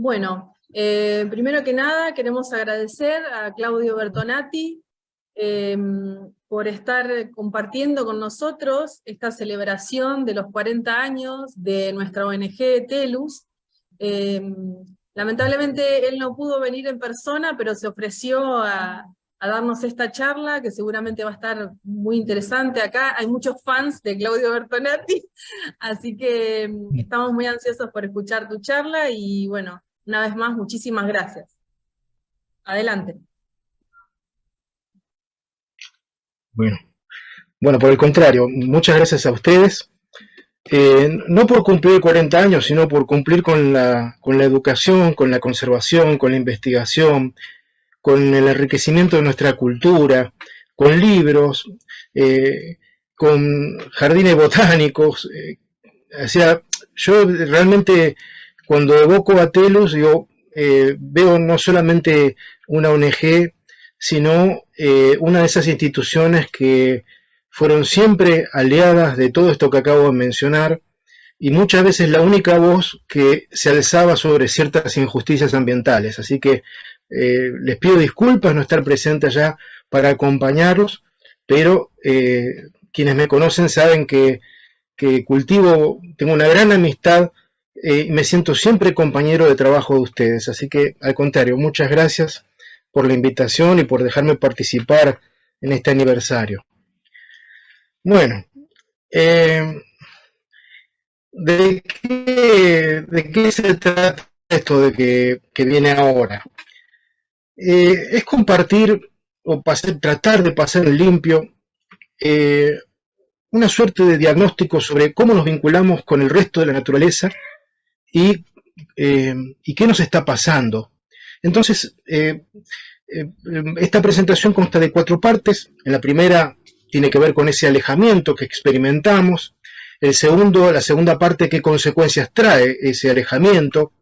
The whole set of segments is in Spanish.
Bueno, primero que nada queremos agradecer a Claudio Bertonati por estar compartiendo con nosotros esta celebración de los 40 años de nuestra ONG Telus. Lamentablemente él no pudo venir en persona, pero se ofreció a darnos esta charla, que seguramente va a estar muy interesante. Acá hay muchos fans de Claudio Bertonati, así que estamos muy ansiosos por escuchar tu charla, y bueno, una vez más, muchísimas gracias. Adelante. Bueno, por el contrario, muchas gracias a ustedes, no por cumplir 40 años, sino por cumplir con la educación, con la conservación, con la investigación, con el enriquecimiento de nuestra cultura, con libros, con jardines botánicos. O sea, yo realmente cuando evoco a Telus, veo no solamente una ONG, sino una de esas instituciones que fueron siempre aliadas de todo esto que acabo de mencionar, y muchas veces la única voz que se alzaba sobre ciertas injusticias ambientales. Así que les pido disculpas no estar presente allá para acompañarlos, pero quienes me conocen saben que tengo una gran amistad y me siento siempre compañero de trabajo de ustedes. Así que, al contrario, muchas gracias por la invitación y por dejarme participar en este aniversario. Bueno, ¿de qué se trata esto que viene ahora? Es compartir o tratar de pasar en limpio una suerte de diagnóstico sobre cómo nos vinculamos con el resto de la naturaleza y qué nos está pasando. Entonces, esta presentación consta de 4 partes. En la primera tiene que ver con ese alejamiento que experimentamos. La segunda parte, qué consecuencias trae ese alejamiento.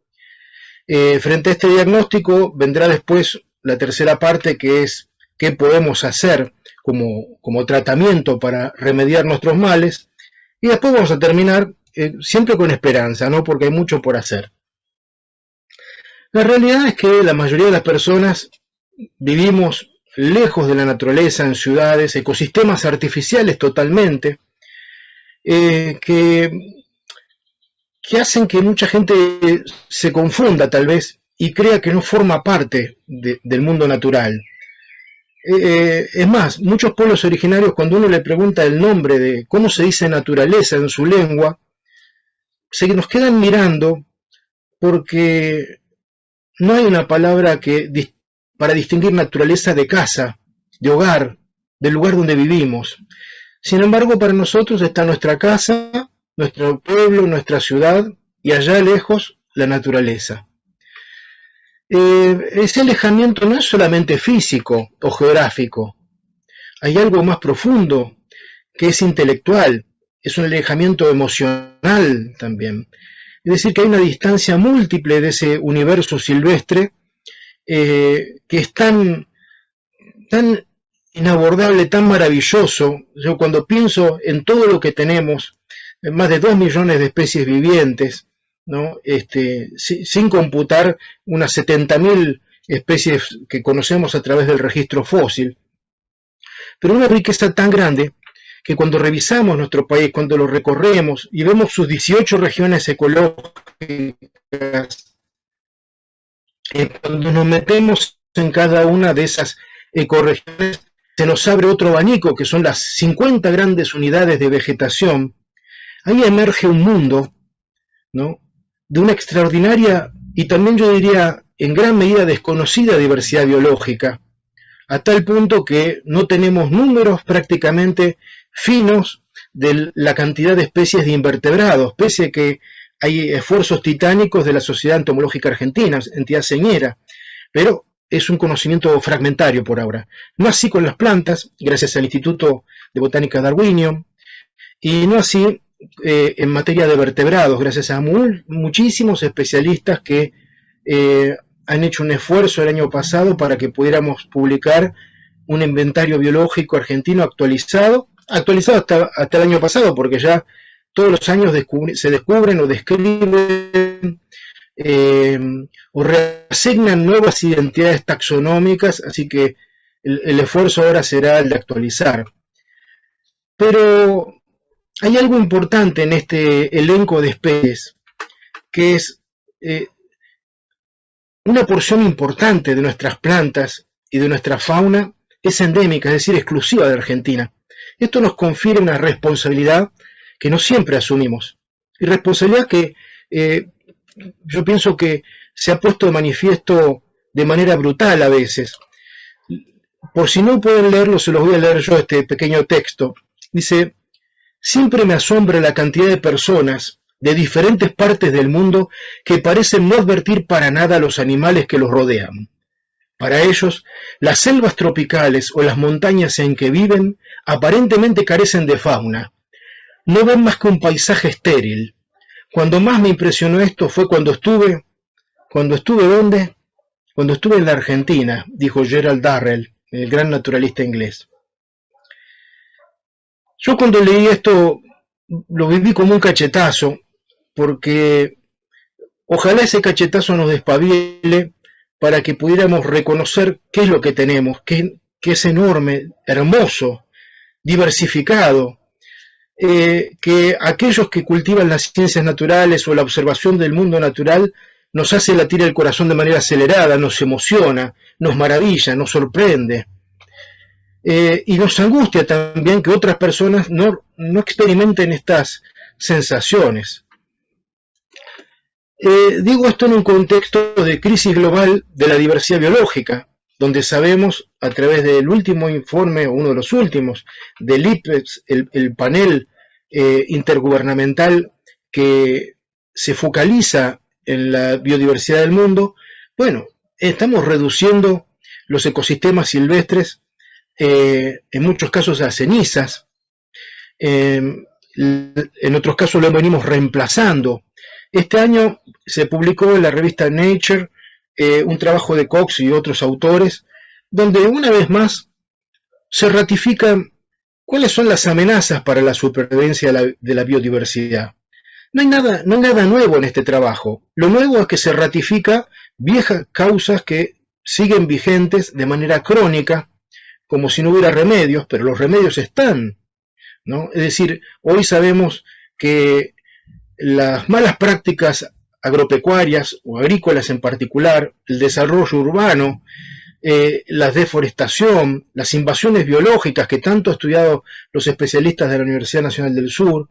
Frente a este diagnóstico vendrá después la tercera parte, que es qué podemos hacer como tratamiento para remediar nuestros males. Y después vamos a terminar siempre con esperanza, ¿no? Porque hay mucho por hacer. La realidad es que la mayoría de las personas vivimos lejos de la naturaleza, en ciudades, ecosistemas artificiales totalmente, que hacen que mucha gente se confunda tal vez y crea que no forma parte del mundo natural. Es más, muchos pueblos originarios, cuando uno le pregunta el nombre de cómo se dice naturaleza en su lengua, se nos quedan mirando porque no hay una palabra para distinguir naturaleza de casa, de hogar, del lugar donde vivimos. Sin embargo, para nosotros está nuestra casa, nuestro pueblo, nuestra ciudad, y allá lejos la naturaleza. Ese alejamiento no es solamente físico o geográfico. Hay algo más profundo, que es intelectual, es un alejamiento emocional también. Es decir, que hay una distancia múltiple de ese universo silvestre que es tan inabordable, tan maravilloso. Yo cuando pienso en todo lo que tenemos, más de 2 millones de especies vivientes, ¿no? Sin computar unas 70.000 especies que conocemos a través del registro fósil, pero una riqueza tan grande que cuando revisamos nuestro país, cuando lo recorremos y vemos sus 18 regiones ecológicas, cuando nos metemos en cada una de esas ecorregiones, se nos abre otro abanico, que son las 50 grandes unidades de vegetación. Ahí emerge un mundo, ¿no?, de una extraordinaria y también, yo diría, en gran medida desconocida diversidad biológica, a tal punto que no tenemos números prácticamente finos de la cantidad de especies de invertebrados, pese a que hay esfuerzos titánicos de la Sociedad Entomológica Argentina, entidad señera, pero es un conocimiento fragmentario por ahora. No así con las plantas, gracias al Instituto de Botánica Darwinium, y no así en materia de vertebrados, gracias a muchísimos especialistas que han hecho un esfuerzo el año pasado para que pudiéramos publicar un inventario biológico argentino actualizado hasta el año pasado, porque ya todos los años se descubren o describen o reasignan nuevas identidades taxonómicas, así que el esfuerzo ahora será el de actualizar. Pero hay algo importante en este elenco de especies, que es una porción importante de nuestras plantas y de nuestra fauna es endémica, es decir, exclusiva de Argentina. Esto nos confiere una responsabilidad que no siempre asumimos, y responsabilidad que yo pienso que se ha puesto de manifiesto de manera brutal a veces. Por si no pueden leerlo, se los voy a leer yo este pequeño texto. Dice: siempre me asombra la cantidad de personas de diferentes partes del mundo que parecen no advertir para nada a los animales que los rodean. Para ellos, las selvas tropicales o las montañas en que viven aparentemente carecen de fauna. No ven más que un paisaje estéril. Cuando más me impresionó esto fue cuando estuve ¿dónde? Cuando estuve en la Argentina, dijo Gerald Darrell, el gran naturalista inglés. Yo cuando leí esto lo viví como un cachetazo, porque ojalá ese cachetazo nos despabile para que pudiéramos reconocer qué es lo que tenemos, que es enorme, hermoso, diversificado, que aquellos que cultivan las ciencias naturales o la observación del mundo natural nos hace latir el corazón de manera acelerada, nos emociona, nos maravilla, nos sorprende. Y nos angustia también que otras personas no experimenten estas sensaciones. Digo esto en un contexto de crisis global de la diversidad biológica, donde sabemos, a través del último informe, o uno de los últimos, del IPBES, el panel intergubernamental que se focaliza en la biodiversidad del mundo, bueno, estamos reduciendo los ecosistemas silvestres, en muchos casos a cenizas, en otros casos lo venimos reemplazando. Este año se publicó en la revista Nature un trabajo de Cox y otros autores, donde una vez más se ratifican cuáles son las amenazas para la supervivencia de la biodiversidad. No hay nada nuevo en este trabajo. Lo nuevo es que se ratifica viejas causas que siguen vigentes de manera crónica, como si no hubiera remedios, pero los remedios están, ¿no? Es decir, hoy sabemos que las malas prácticas agropecuarias o agrícolas en particular, el desarrollo urbano, la deforestación, las invasiones biológicas que tanto han estudiado los especialistas de la Universidad Nacional del Sur,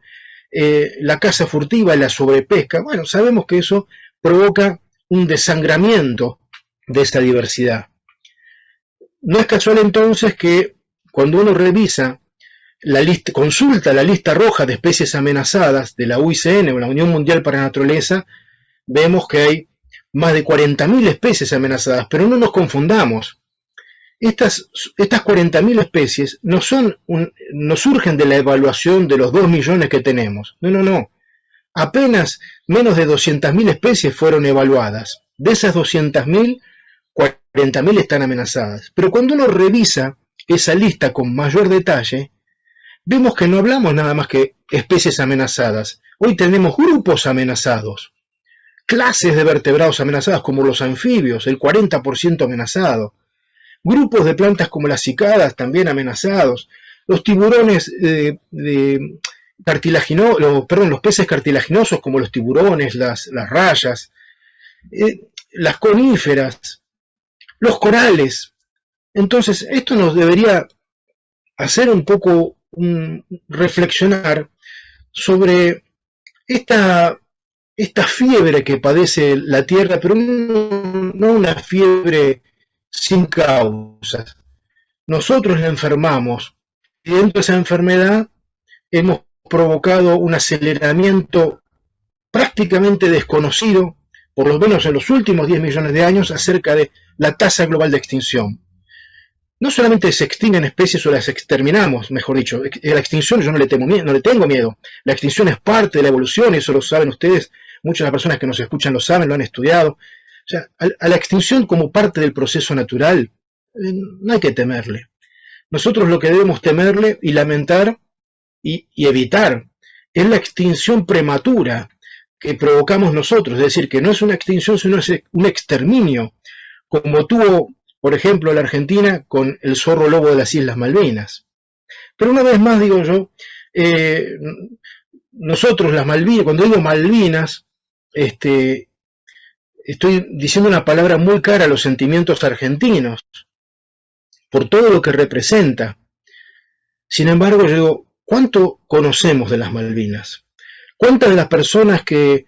la caza furtiva y la sobrepesca, bueno, sabemos que eso provoca un desangramiento de esa diversidad. No es casual entonces que cuando uno revisa consulta la lista roja de especies amenazadas de la UICN o la Unión Mundial para la Naturaleza, vemos que hay más de 40.000 especies amenazadas, pero no nos confundamos. Estas 40.000 especies no surgen de la evaluación de los 2 millones que tenemos. No. Apenas menos de 200.000 especies fueron evaluadas. De esas 200.000, 40.000 están amenazadas. Pero cuando uno revisa esa lista con mayor detalle, vemos que no hablamos nada más que especies amenazadas. Hoy tenemos grupos amenazados, clases de vertebrados amenazadas como los anfibios, el 40% amenazado, grupos de plantas como las cicadas también amenazados, los tiburones los peces cartilaginosos como los tiburones, las rayas, las coníferas, los corales. Entonces, esto nos debería hacer un poco reflexionar sobre esta fiebre que padece la Tierra, pero no una fiebre sin causas. Nosotros la enfermamos y dentro de esa enfermedad hemos provocado un aceleramiento prácticamente desconocido, por lo menos en los últimos 10 millones de años, acerca de la tasa global de extinción. No solamente se extinguen especies o las exterminamos, mejor dicho, la extinción yo no le tengo miedo. La extinción es parte de la evolución, y eso lo saben ustedes, muchas de las personas que nos escuchan lo saben, lo han estudiado. O sea, a la extinción como parte del proceso natural, no hay que temerle. Nosotros lo que debemos temerle y lamentar y evitar es la extinción prematura, que provocamos nosotros, es decir, que no es una extinción, sino es un exterminio, como tuvo, por ejemplo, la Argentina con el zorro lobo de las Islas Malvinas. Pero una vez más digo yo, nosotros las Malvinas, cuando digo Malvinas, estoy diciendo una palabra muy cara a los sentimientos argentinos, por todo lo que representa. Sin embargo, yo digo, ¿cuánto conocemos de las Malvinas? ¿Cuántas de las personas que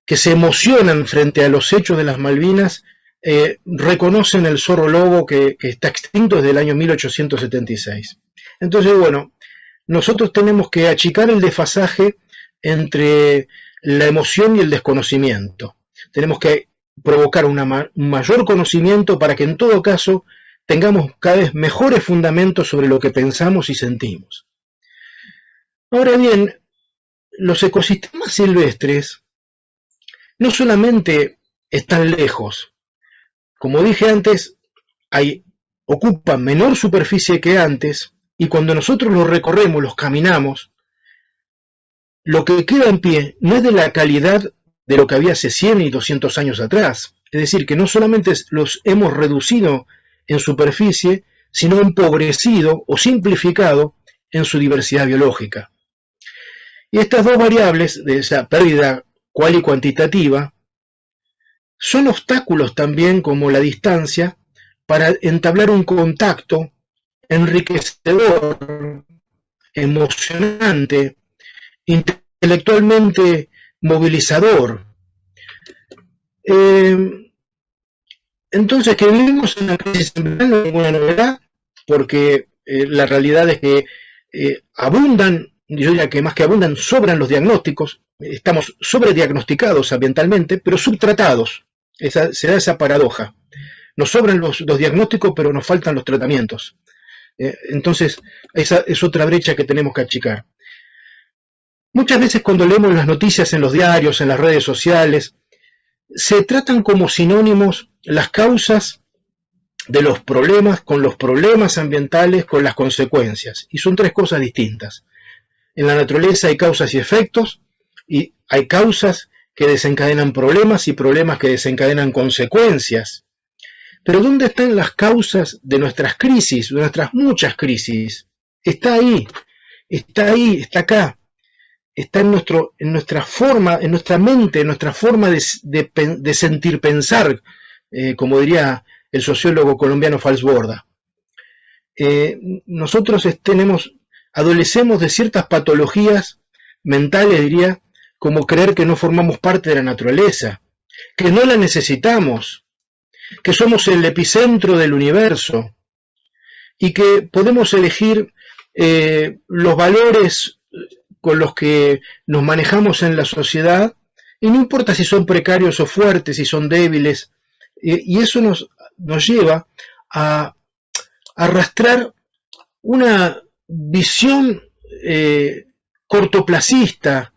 se emocionan frente a los hechos de las Malvinas reconocen el zorro lobo que está extinto desde el año 1876? Entonces, bueno, nosotros tenemos que achicar el desfasaje entre la emoción y el desconocimiento. Tenemos que provocar un mayor conocimiento para que en todo caso tengamos cada vez mejores fundamentos sobre lo que pensamos y sentimos. Ahora bien, los ecosistemas silvestres no solamente están lejos, como dije antes, ocupan menor superficie que antes, y cuando nosotros los recorremos, los caminamos, lo que queda en pie no es de la calidad de lo que había hace 100 y 200 años atrás. Es decir, que no solamente los hemos reducido en superficie, sino empobrecido o simplificado en su diversidad biológica. Y estas dos variables de esa pérdida cual y cuantitativa son obstáculos también como la distancia para entablar un contacto enriquecedor, emocionante, intelectualmente movilizador. Entonces, que vivimos en una crisis ambiental no es ninguna novedad, porque la realidad es que abundan, yo diría que más que abundan, sobran los diagnósticos, estamos sobrediagnosticados ambientalmente, pero subtratados. Se da esa paradoja. Nos sobran los diagnósticos, pero nos faltan los tratamientos. Entonces, esa es otra brecha que tenemos que achicar. Muchas veces cuando leemos las noticias en los diarios, en las redes sociales, se tratan como sinónimos las causas de los problemas con los problemas ambientales, con las consecuencias. Y son tres cosas distintas. En la naturaleza hay causas y efectos, y hay causas que desencadenan problemas y problemas que desencadenan consecuencias. Pero ¿dónde están las causas de nuestras crisis, de nuestras muchas crisis? Está ahí, está acá. Está en nuestra forma, en nuestra mente, en nuestra forma de sentir, pensar, como diría el sociólogo colombiano Falsborda. Nosotros adolecemos de ciertas patologías mentales, diría, como creer que no formamos parte de la naturaleza, que no la necesitamos, que somos el epicentro del universo y que podemos elegir los valores con los que nos manejamos en la sociedad, y no importa si son precarios o fuertes, si son débiles, y eso nos lleva a arrastrar una visión cortoplacista,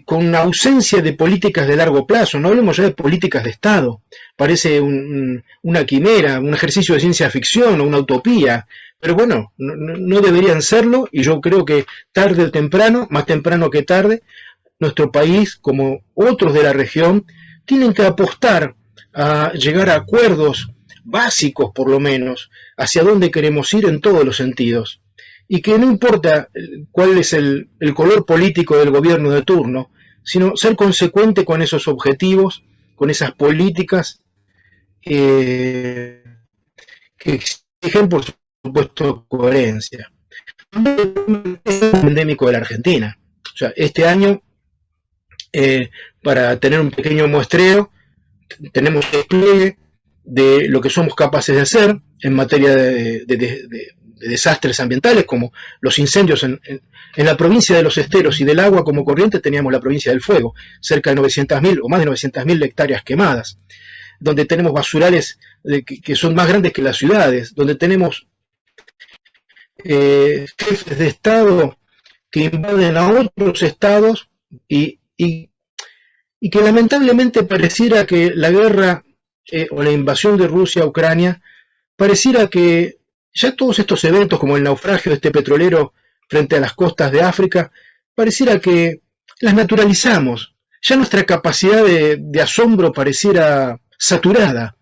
con ausencia de políticas de largo plazo. No hablemos ya de políticas de Estado, parece una quimera, un ejercicio de ciencia ficción o una utopía, pero bueno, no deberían serlo, y yo creo que tarde o temprano, más temprano que tarde, nuestro país, como otros de la región, tienen que apostar a llegar a acuerdos básicos, por lo menos, hacia dónde queremos ir en todos los sentidos. Y que no importa cuál es el color político del gobierno de turno, sino ser consecuente con esos objetivos, con esas políticas que exigen, por supuesto, coherencia. Es endémico de la Argentina. O sea, este año, para tener un pequeño muestreo, tenemos despliegue de lo que somos capaces de hacer en materia de desastres ambientales, como los incendios en la provincia de Los Esteros y del Agua como corriente. Teníamos la provincia del Fuego, cerca de 900.000 o más de 900.000 hectáreas quemadas, donde tenemos basurales que son más grandes que las ciudades, donde tenemos jefes de Estado que invaden a otros estados y que lamentablemente pareciera que la guerra o la invasión de Rusia a Ucrania, pareciera que ya todos estos eventos, como el naufragio de este petrolero frente a las costas de África, pareciera que las naturalizamos. Ya nuestra capacidad de asombro pareciera saturada.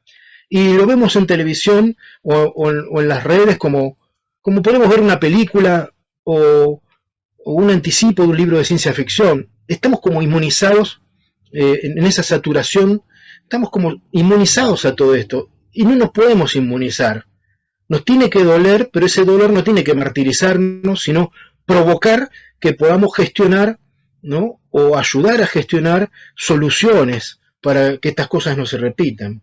Y lo vemos en televisión o en las redes como podemos ver una película o un anticipo de un libro de ciencia ficción. Estamos como inmunizados en esa saturación, estamos como inmunizados a todo esto y no nos podemos inmunizar. Nos tiene que doler, pero ese dolor no tiene que martirizarnos, sino provocar que podamos gestionar, ¿no? O ayudar a gestionar soluciones para que estas cosas no se repitan.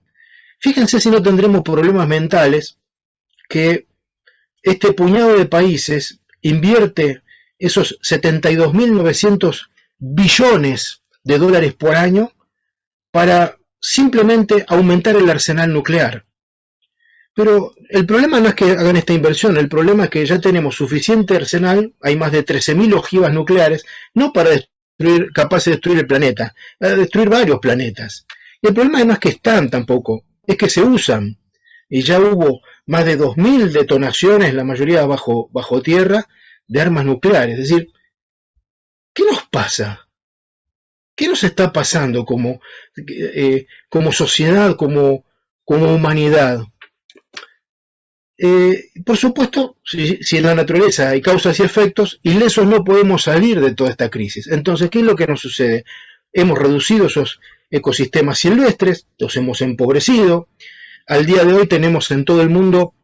Fíjense si no tendremos problemas mentales que este puñado de países invierte esos 72.900 billones de dólares por año para simplemente aumentar el arsenal nuclear. Pero el problema no es que hagan esta inversión, el problema es que ya tenemos suficiente arsenal, hay más de 13.000 ojivas nucleares, no para destruir, capaces de destruir el planeta, para destruir varios planetas. Y el problema no es que están tampoco, es que se usan. Y ya hubo más de 2.000 detonaciones, la mayoría bajo tierra, de armas nucleares. Es decir, ¿qué nos pasa? ¿Qué nos está pasando como sociedad, como humanidad? Por supuesto, si en la naturaleza hay causas y efectos, ilesos no podemos salir de toda esta crisis. Entonces, ¿qué es lo que nos sucede? Hemos reducido esos ecosistemas silvestres, los hemos empobrecido. Al día de hoy tenemos en todo el mundo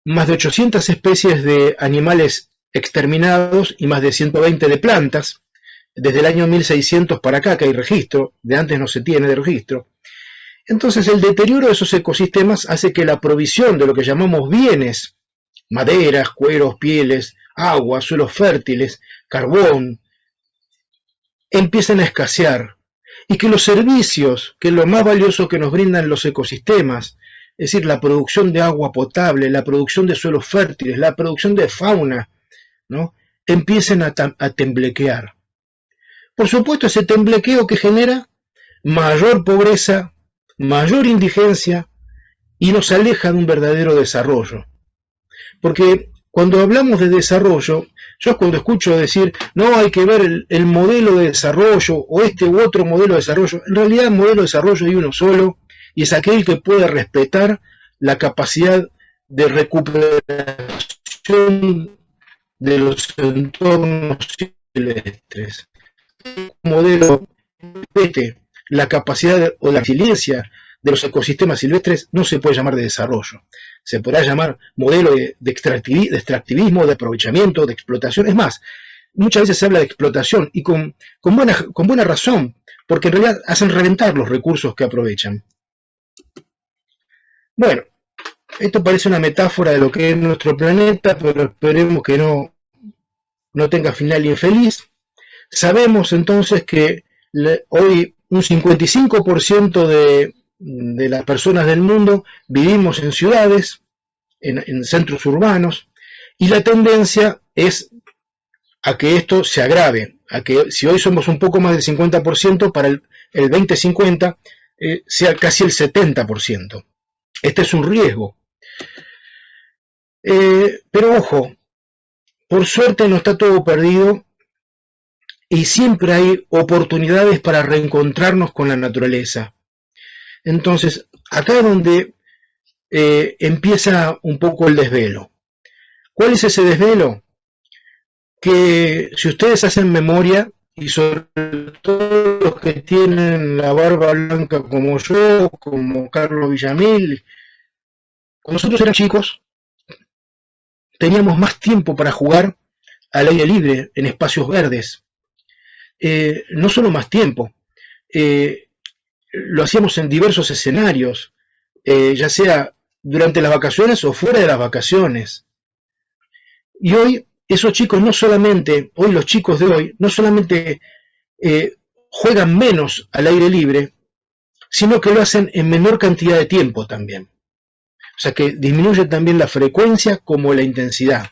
más de 800 especies de animales exterminados y más de 120 de plantas. Desde el año 1600 para acá que hay registro, de antes no se tiene de registro. Entonces el deterioro de esos ecosistemas hace que la provisión de lo que llamamos bienes, maderas, cueros, pieles, agua, suelos fértiles, carbón, empiecen a escasear. Y que los servicios, que es lo más valioso que nos brindan los ecosistemas, es decir, la producción de agua potable, la producción de suelos fértiles, la producción de fauna, ¿no? Empiecen a temblequear. Por supuesto, ese temblequeo que genera mayor pobreza, mayor indigencia y nos aleja de un verdadero desarrollo. Porque cuando hablamos de desarrollo, yo cuando escucho decir, no, hay que ver el modelo de desarrollo o este u otro modelo de desarrollo, en realidad el modelo de desarrollo hay uno solo y es aquel que puede respetar la capacidad de recuperación de los entornos silvestres. Un modelo que respete la capacidad o la resiliencia de los ecosistemas silvestres no se puede llamar de desarrollo. Se podrá llamar modelo de extractivismo, de aprovechamiento, de explotación. Es más, muchas veces se habla de explotación y con buena razón, porque en realidad hacen reventar los recursos que aprovechan. Bueno, esto parece una metáfora de lo que es nuestro planeta, pero esperemos que no tenga final infeliz. Sabemos entonces que hoy un 55% de las personas del mundo vivimos en ciudades, en centros urbanos, y la tendencia es a que esto se agrave, a que si hoy somos un poco más del 50%, para el 2050 sea casi el 70%. Este es un riesgo. Pero ojo, por suerte no está todo perdido y siempre hay oportunidades para reencontrarnos con la naturaleza. Entonces, acá es donde empieza un poco el desvelo. ¿Cuál es ese desvelo? Que si ustedes hacen memoria, y sobre todo los que tienen la barba blanca como yo, como Carlos Villamil, cuando nosotros éramos chicos, teníamos más tiempo para jugar al aire libre, en espacios verdes. No solo más tiempo, lo hacíamos en diversos escenarios, ya sea durante las vacaciones o fuera de las vacaciones. Y hoy esos chicos los chicos de hoy no solamente juegan menos al aire libre, sino que lo hacen en menor cantidad de tiempo también. O sea que disminuye también la frecuencia como la intensidad.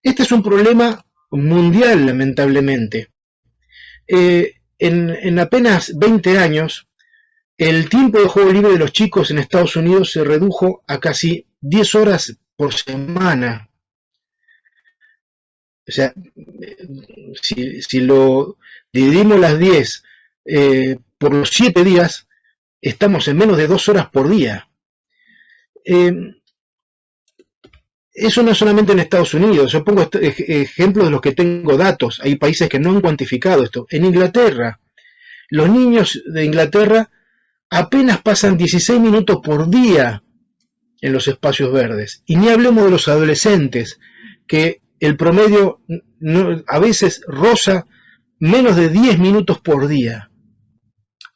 Este es un problema mundial, lamentablemente. En apenas 20 años, el tiempo de juego libre de los chicos en Estados Unidos se redujo a casi 10 horas por semana. O sea, si lo dividimos las 10 por los 7 días, estamos en menos de 2 horas por día. Eso no es solamente en Estados Unidos. Yo pongo ejemplos de los que tengo datos. Hay países que no han cuantificado esto. En Inglaterra, los niños de Inglaterra apenas pasan 16 minutos por día en los espacios verdes. Y ni hablemos de los adolescentes, que el promedio a veces roza menos de 10 minutos por día.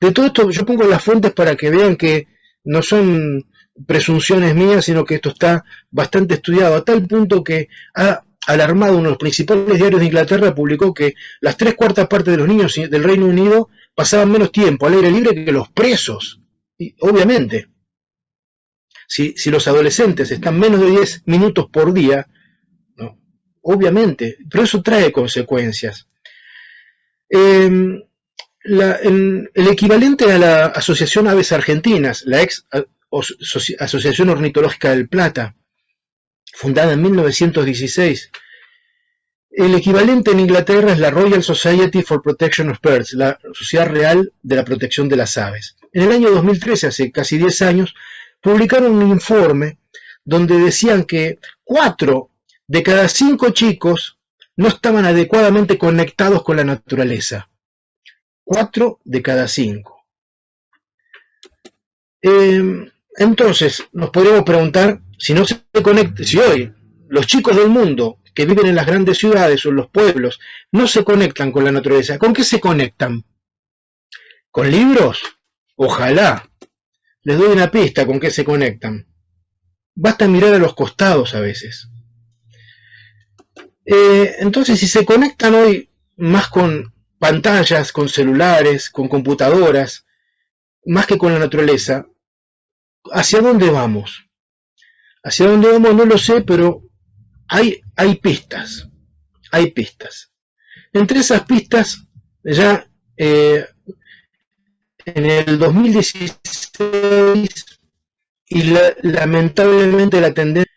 De todo esto yo pongo las fuentes para que vean que no son presunciones mías, sino que esto está bastante estudiado, a tal punto que ha alarmado uno de los principales diarios de Inglaterra, publicó que las 3/4 partes de los niños del Reino Unido pasaban menos tiempo al aire libre que los presos. Y obviamente, si los adolescentes están menos de 10 minutos por día, ¿no? Obviamente, pero eso trae consecuencias. El equivalente a la Asociación Aves Argentinas, la ex Asociación Ornitológica del Plata, fundada en 1916, el equivalente en Inglaterra es la Royal Society for Protection of Birds, la Sociedad Real de la Protección de las Aves. En el año 2013, hace casi 10 años, publicaron un informe donde decían que 4 de cada 5 chicos no estaban adecuadamente conectados con la naturaleza. 4 de cada 5. Entonces, nos podríamos preguntar si no se conecta, si hoy los chicos del mundo que viven en las grandes ciudades o en los pueblos no se conectan con la naturaleza, ¿con qué se conectan? ¿Con libros? Ojalá. Les doy una pista con qué se conectan. Basta mirar a los costados a veces. Entonces, si se conectan hoy más con pantallas, con celulares, con computadoras, más que con la naturaleza, ¿hacia dónde vamos? ¿Hacia dónde vamos? No lo sé, pero hay pistas. Hay pistas. Entre esas pistas, ya en el 2016, y lamentablemente la tendencia,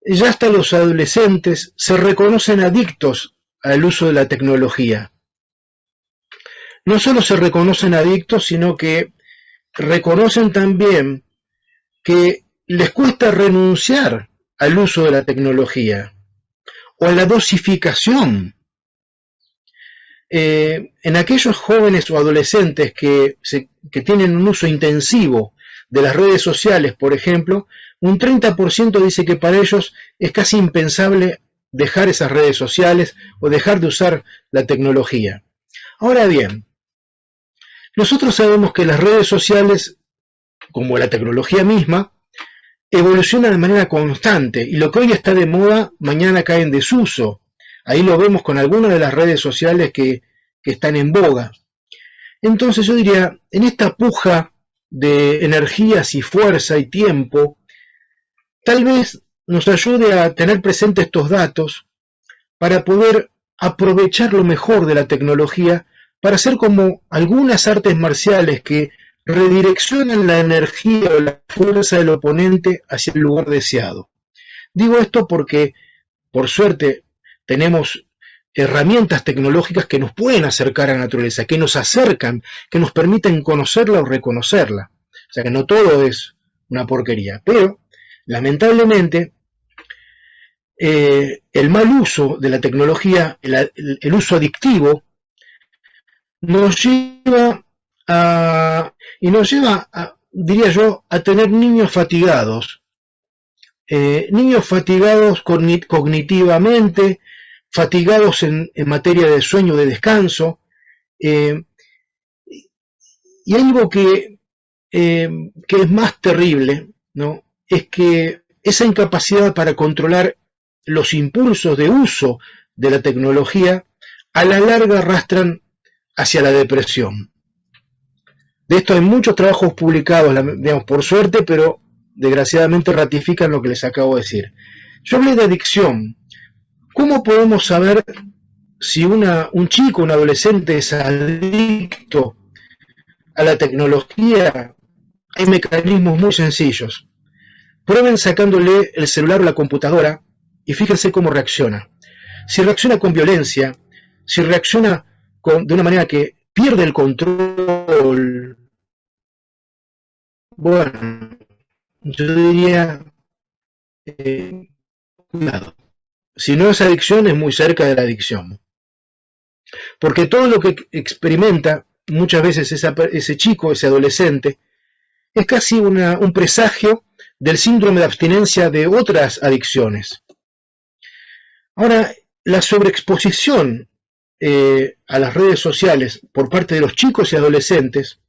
ya hasta los adolescentes se reconocen adictos al uso de la tecnología. No solo se reconocen adictos, sino que reconocen también que les cuesta renunciar al uso de la tecnología o a la dosificación. En aquellos jóvenes o adolescentes que tienen un uso intensivo de las redes sociales, por ejemplo, un 30% dice que para ellos es casi impensable dejar esas redes sociales o dejar de usar la tecnología. Ahora bien, nosotros sabemos que las redes sociales, como la tecnología misma, evolucionan de manera constante y lo que hoy está de moda, mañana cae en desuso. Ahí lo vemos con algunas de las redes sociales que están en boga. Entonces yo diría, en esta puja de energías y fuerza y tiempo, tal vez nos ayude a tener presentes estos datos para poder aprovechar lo mejor de la tecnología para hacer como algunas artes marciales que redireccionan la energía o la fuerza del oponente hacia el lugar deseado. Digo esto porque, por suerte, tenemos herramientas tecnológicas que nos pueden acercar a la naturaleza, que nos acercan, que nos permiten conocerla o reconocerla. O sea que no todo es una porquería, pero lamentablemente el mal uso de la tecnología, el uso adictivo, nos lleva a diría yo, a tener niños fatigados cognitivamente, fatigados en materia de sueño, de descanso, y algo que es más terrible, ¿no?, es que esa incapacidad para controlar los impulsos de uso de la tecnología a la larga arrastran hacia la depresión. De esto hay muchos trabajos publicados, digamos, por suerte, pero desgraciadamente ratifican lo que les acabo de decir. Yo hablé de adicción. ¿Cómo podemos saber si un chico, un adolescente es adicto a la tecnología? Hay mecanismos muy sencillos. Prueben sacándole el celular o la computadora y fíjense cómo reacciona. si reacciona con violencia, si reacciona de una manera que pierde el control, bueno, yo diría, cuidado. Si no es adicción, es muy cerca de la adicción. Porque todo lo que experimenta muchas veces ese chico, ese adolescente, es casi un presagio del síndrome de abstinencia de otras adicciones. Ahora, la sobreexposición a las redes sociales por parte de los chicos y adolescentes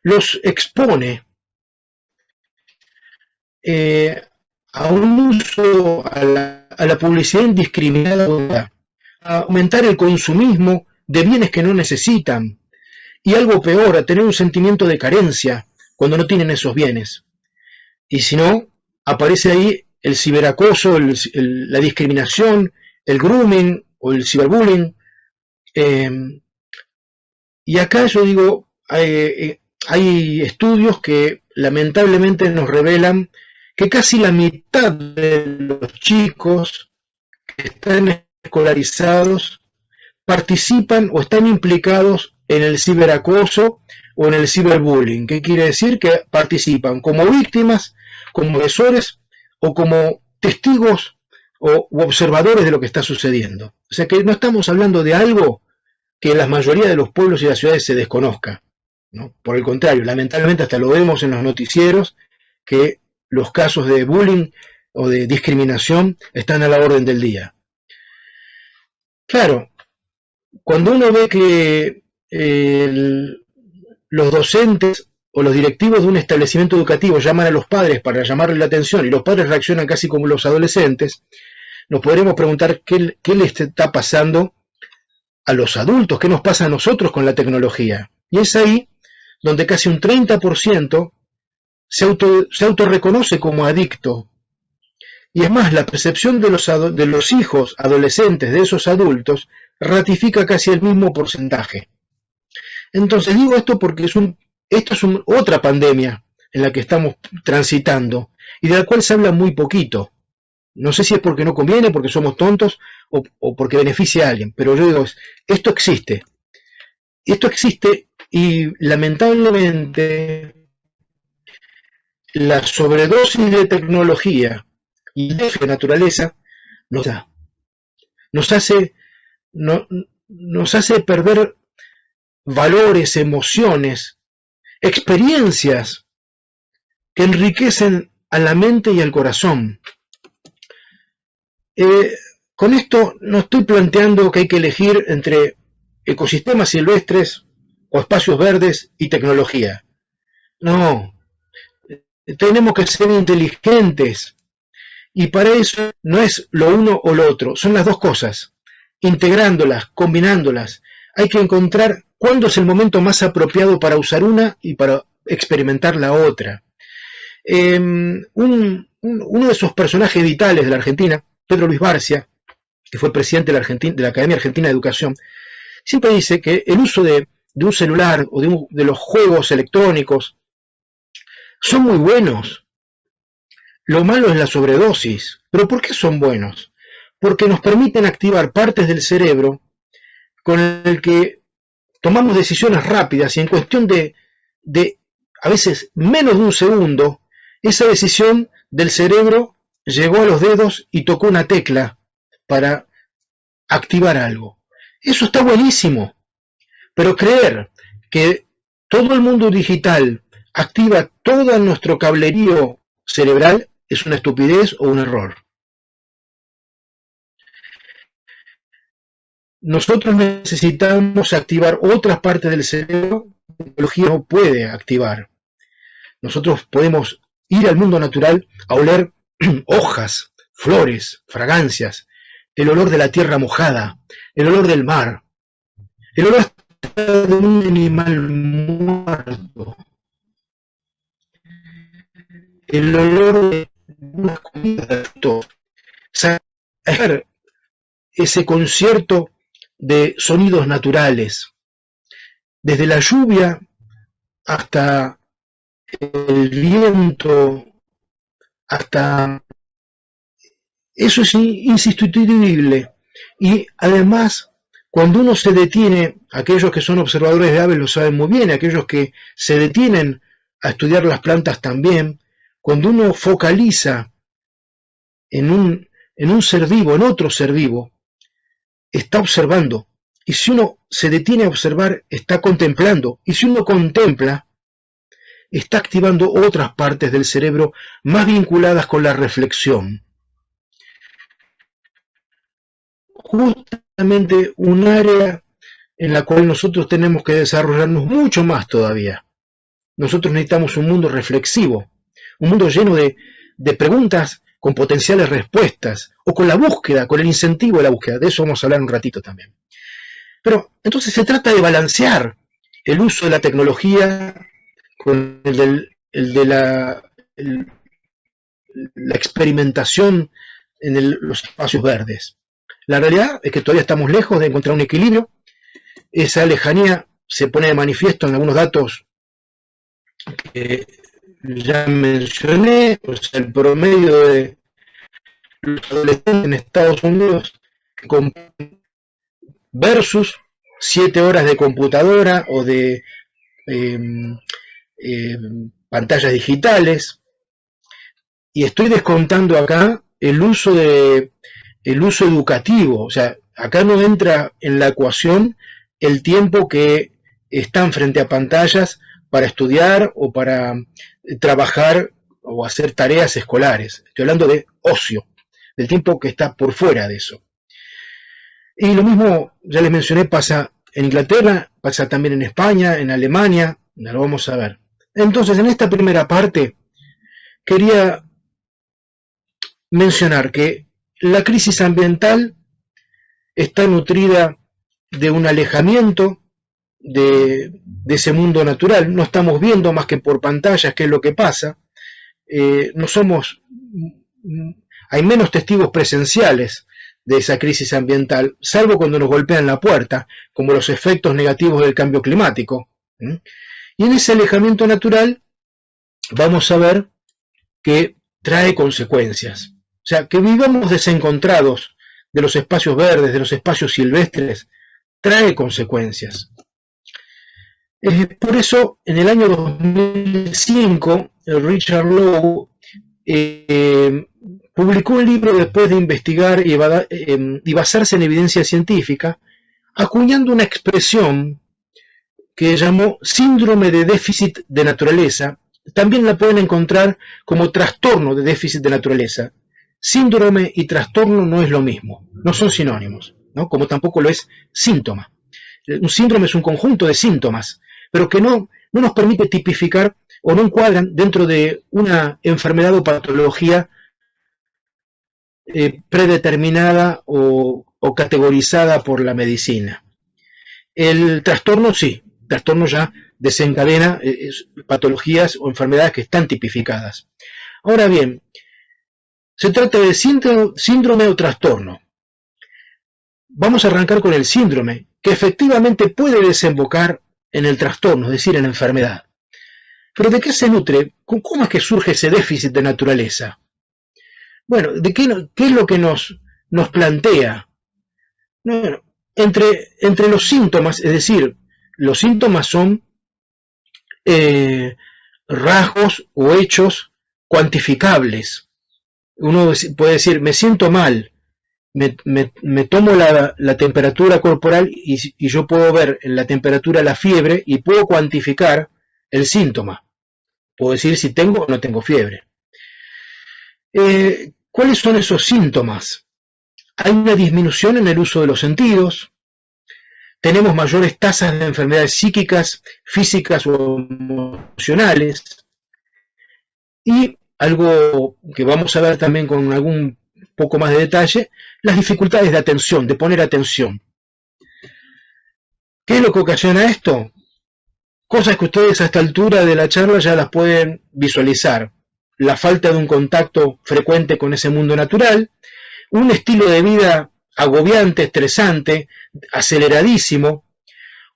los expone a un uso, a la publicidad indiscriminada, a aumentar el consumismo de bienes que no necesitan, y algo peor, a tener un sentimiento de carencia cuando no tienen esos bienes. Y si no, aparece ahí el ciberacoso, la discriminación, el grooming o el ciberbullying. Y acá yo digo, hay estudios que lamentablemente nos revelan que casi la mitad de los chicos que están escolarizados participan o están implicados en el ciberacoso o en el ciberbullying. ¿Qué quiere decir? Que participan como víctimas, como agresores o como testigos o observadores de lo que está sucediendo. O sea que no estamos hablando de algo que en la mayoría de los pueblos y las ciudades se desconozca, ¿no? Por el contrario, lamentablemente hasta lo vemos en los noticieros, que los casos de bullying o de discriminación están a la orden del día. Claro, cuando uno ve que los docentes o los directivos de un establecimiento educativo llaman a los padres para llamarle la atención y los padres reaccionan casi como los adolescentes, nos podremos preguntar qué les está pasando a los adultos, qué nos pasa a nosotros con la tecnología. Y es ahí donde casi un 30% se autorreconoce como adicto. Y es más, la percepción de los hijos adolescentes de esos adultos ratifica casi el mismo porcentaje. Entonces digo esto porque esto es otra pandemia en la que estamos transitando y de la cual se habla muy poquito. No sé si es porque no conviene, porque somos tontos o porque beneficia a alguien, pero yo digo, esto existe. Esto existe y lamentablemente la sobredosis de tecnología y de naturaleza nos hace perder valores, emociones, experiencias que enriquecen a la mente y al corazón. Con esto no estoy planteando que hay que elegir entre ecosistemas silvestres o espacios verdes y tecnología. No, tenemos que ser inteligentes y para eso no es lo uno o lo otro, son las dos cosas, integrándolas, combinándolas. Hay que encontrar cuándo es el momento más apropiado para usar una y para experimentar la otra. Uno de esos personajes vitales de la Argentina, Pedro Luis Barcia, que fue presidente de la Academia Argentina de Educación, siempre dice que el uso de un celular o de los juegos electrónicos son muy buenos. Lo malo es la sobredosis. ¿Pero por qué son buenos? Porque nos permiten activar partes del cerebro con el que tomamos decisiones rápidas y en cuestión de a veces menos de un segundo, esa decisión del cerebro llegó a los dedos y tocó una tecla para activar algo. Eso está buenísimo, pero creer que todo el mundo digital activa todo nuestro cablerío cerebral es una estupidez o un error. Nosotros necesitamos activar otras partes del cerebro que la tecnología no puede activar. Nosotros podemos ir al mundo natural a oler hojas, flores, fragancias, el olor de la tierra mojada, el olor del mar, el olor hasta de un animal muerto, el olor de una comida, sacar ese concierto de sonidos naturales, desde la lluvia hasta el viento, hasta... Eso es insustituible. Y además, cuando uno se detiene, aquellos que son observadores de aves lo saben muy bien, aquellos que se detienen a estudiar las plantas también, cuando uno focaliza en un ser vivo, en otro ser vivo, está observando. Y si uno se detiene a observar, está contemplando. Y si uno contempla, está activando otras partes del cerebro más vinculadas con la reflexión. Justamente un área en la cual nosotros tenemos que desarrollarnos mucho más todavía. Nosotros necesitamos un mundo reflexivo, un mundo lleno de preguntas con potenciales respuestas, o con la búsqueda, con el incentivo de la búsqueda. De eso vamos a hablar un ratito también. Pero entonces se trata de balancear el uso de la tecnología con el de la experimentación en los espacios verdes. La realidad es que todavía estamos lejos de encontrar un equilibrio. Esa lejanía se pone de manifiesto en algunos datos que ya mencioné, pues el promedio de los adolescentes en Estados Unidos versus 7 horas de computadora o de pantallas digitales, y estoy descontando acá el uso educativo. O sea, acá no entra en la ecuación el tiempo que están frente a pantallas para estudiar o para trabajar o hacer tareas escolares. Estoy hablando de ocio, del tiempo que está por fuera de eso. Y lo mismo, ya les mencioné, pasa en Inglaterra, pasa también en España, en Alemania, ya lo vamos a ver. Entonces, en esta primera parte, quería mencionar que la crisis ambiental está nutrida de un alejamiento de ese mundo natural. No estamos viendo más que por pantallas qué es lo que pasa. Hay menos testigos presenciales de esa crisis ambiental, salvo cuando nos golpean la puerta, como los efectos negativos del cambio climático. Y en ese alejamiento natural vamos a ver que trae consecuencias. O sea, que vivamos desencontrados de los espacios verdes, de los espacios silvestres, trae consecuencias. Por eso, en el año 2005, Richard Lowe publicó un libro después de investigar y basarse en evidencia científica, acuñando una expresión que llamó síndrome de déficit de naturaleza. También la pueden encontrar como trastorno de déficit de naturaleza. Síndrome y trastorno no es lo mismo, no son sinónimos, ¿no? Como tampoco lo es síntoma. Un síndrome es un conjunto de síntomas, pero que no nos permite tipificar o no encuadran dentro de una enfermedad o patología predeterminada o categorizada por la medicina. El trastorno sí, el trastorno ya desencadena patologías o enfermedades que están tipificadas. Ahora bien, se trata de síndrome o trastorno. Vamos a arrancar con el síndrome, que efectivamente puede desembocar en el trastorno, es decir, en la enfermedad. Pero ¿de qué se nutre? ¿Cómo es que surge ese déficit de naturaleza? Bueno, ¿de qué es lo que nos plantea? Bueno, entre los síntomas, es decir, los síntomas son rasgos o hechos cuantificables. Uno puede decir, me siento mal, me tomo la temperatura corporal y yo puedo ver en la temperatura la fiebre y puedo cuantificar el síntoma. Puedo decir si tengo o no tengo fiebre. ¿Cuáles son esos síntomas? Hay una disminución en el uso de los sentidos, tenemos mayores tasas de enfermedades psíquicas, físicas o emocionales, y algo que vamos a ver también con algún poco más de detalle, las dificultades de atención, de poner atención. ¿Qué es lo que ocasiona esto? Cosas que ustedes a esta altura de la charla ya las pueden visualizar. La falta de un contacto frecuente con ese mundo natural, un estilo de vida agobiante, estresante, aceleradísimo,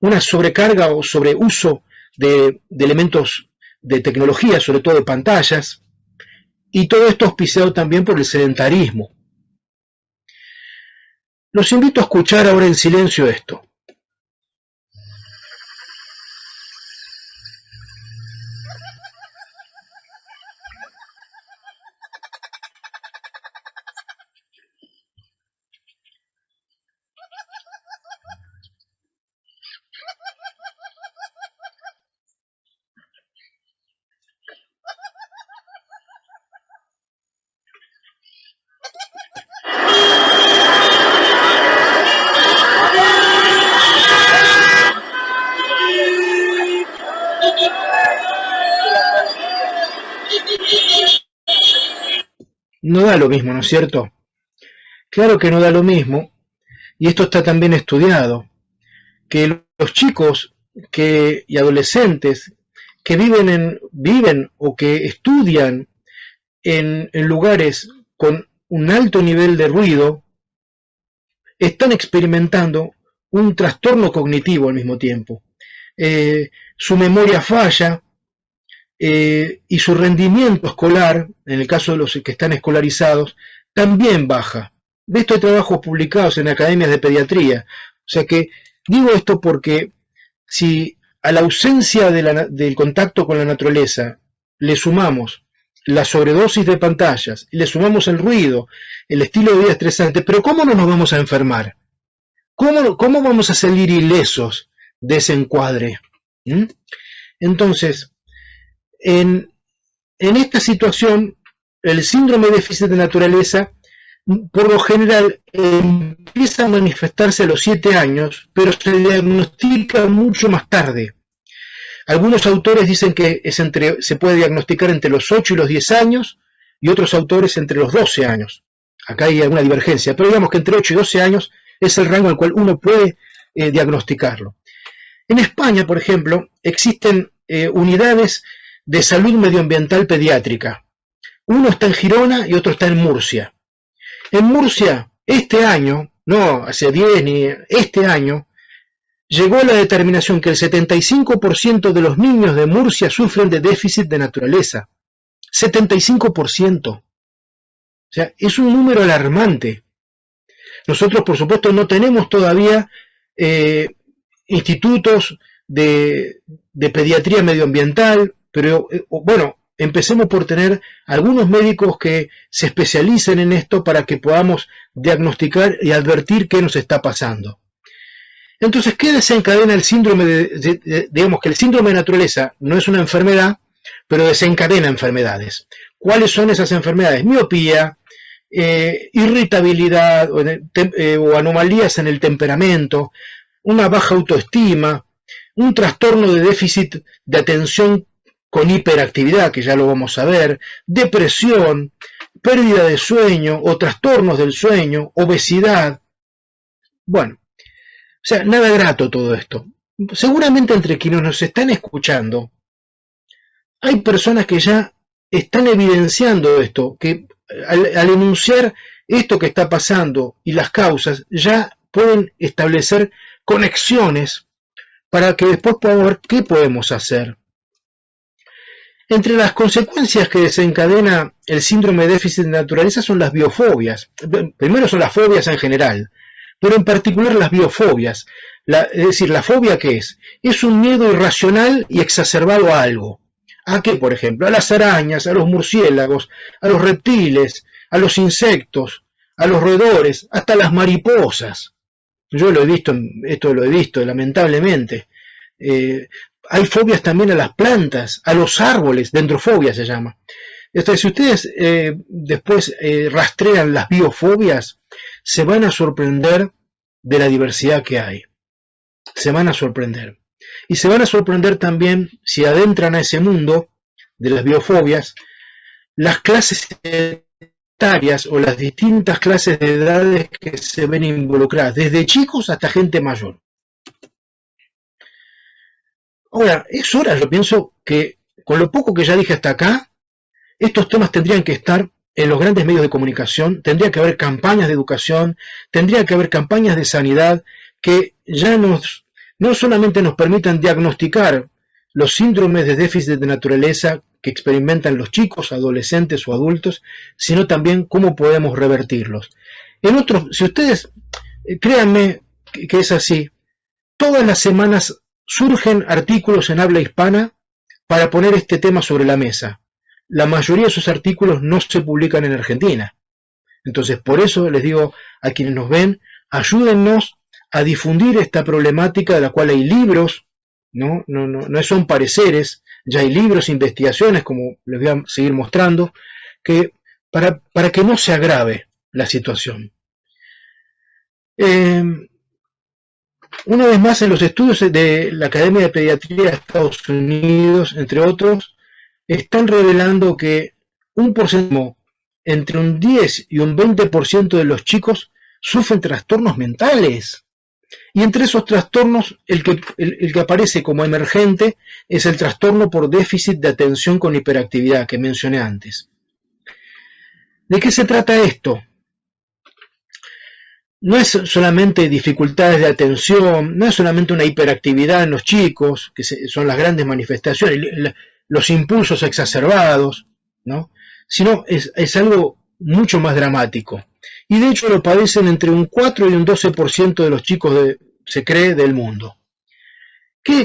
una sobrecarga o sobreuso de elementos de tecnología, sobre todo de pantallas, y todo esto auspiciado también por el sedentarismo. Los invito a escuchar ahora en silencio esto. No da lo mismo, ¿no es cierto? Claro que no da lo mismo, y esto está también estudiado, que los chicos y adolescentes que viven o que estudian en lugares con un alto nivel de ruido, están experimentando un trastorno cognitivo al mismo tiempo. Su memoria falla, y su rendimiento escolar, en el caso de los que están escolarizados, también baja. De esto hay trabajos publicados en academias de pediatría. O sea que digo esto porque si a la ausencia del contacto con la naturaleza le sumamos la sobredosis de pantallas, y le sumamos el ruido, el estilo de vida estresante, pero ¿cómo no nos vamos a enfermar? ¿Cómo vamos a salir ilesos de ese encuadre? Entonces, en esta situación, el síndrome de déficit de naturaleza, por lo general, empieza a manifestarse a los 7 años, pero se diagnostica mucho más tarde. Algunos autores dicen que se puede diagnosticar entre los 8 y los 10 años, y otros autores entre los 12 años. Acá hay alguna divergencia, pero digamos que entre 8 y 12 años es el rango al cual uno puede diagnosticarlo. En España, por ejemplo, existen unidades de salud medioambiental pediátrica. Uno está en Girona y otro está en Murcia. En Murcia, este año, no hace 10 ni este año, llegó a la determinación que el 75% de los niños de Murcia sufren de déficit de naturaleza. 75%. O sea, es un número alarmante. Nosotros, por supuesto, no tenemos todavía institutos de pediatría medioambiental, pero bueno, empecemos por tener algunos médicos que se especialicen en esto para que podamos diagnosticar y advertir qué nos está pasando. Entonces, ¿qué desencadena el síndrome digamos que el síndrome de naturaleza no es una enfermedad, pero desencadena enfermedades? ¿Cuáles son esas enfermedades? Miopía, irritabilidad o anomalías en el temperamento, una baja autoestima, un trastorno de déficit de atención con hiperactividad, que ya lo vamos a ver, depresión, pérdida de sueño o trastornos del sueño, obesidad. Bueno, o sea, nada grato todo esto. Seguramente entre quienes nos están escuchando, hay personas que ya están evidenciando esto, que al enunciar esto que está pasando y las causas, ya pueden establecer conexiones para que después podamos ver qué podemos hacer. Entre las consecuencias que desencadena el síndrome de déficit de naturaleza son las biofobias. Primero son las fobias en general, pero en particular las biofobias. Es decir, ¿la fobia qué es? Es un miedo irracional y exacerbado a algo. ¿A qué, por ejemplo? A las arañas, a los murciélagos, a los reptiles, a los insectos, a los roedores, hasta las mariposas. Yo lo he visto, esto lo he visto, lamentablemente. Hay fobias también a las plantas, a los árboles, dendrofobia se llama. Entonces, si ustedes después rastrean las biofobias, se van a sorprender de la diversidad que hay. Se van a sorprender. Y se van a sorprender también, si adentran a ese mundo de las biofobias, las clases etarias o las distintas clases de edades que se ven involucradas, desde chicos hasta gente mayor. Ahora, es hora, yo pienso que con lo poco que ya dije hasta acá, estos temas tendrían que estar en los grandes medios de comunicación, tendría que haber campañas de educación, tendría que haber campañas de sanidad que ya no solamente nos permitan diagnosticar los síndromes de déficit de naturaleza que experimentan los chicos, adolescentes o adultos, sino también cómo podemos revertirlos. Si ustedes créanme que es así. Todas las semanas surgen artículos en habla hispana para poner este tema sobre la mesa. La mayoría de esos artículos no se publican en Argentina. Entonces, por eso les digo a quienes nos ven, ayúdennos a difundir esta problemática, de la cual hay libros, no son pareceres, ya hay libros, investigaciones, como les voy a seguir mostrando, que para que no se agrave la situación. Una vez más, en los estudios de la Academia de Pediatría de Estados Unidos, entre otros, están revelando que un porcentaje entre un 10 y un 20% de los chicos sufren trastornos mentales. Y entre esos trastornos, el que aparece como emergente es el trastorno por déficit de atención con hiperactividad que mencioné antes. ¿De qué se trata esto? No es solamente dificultades de atención, no es solamente una hiperactividad en los chicos, que son las grandes manifestaciones, los impulsos exacerbados, ¿no? Sino es algo mucho más dramático. Y de hecho lo padecen entre un 4 y un 12% de los chicos, se cree, del mundo.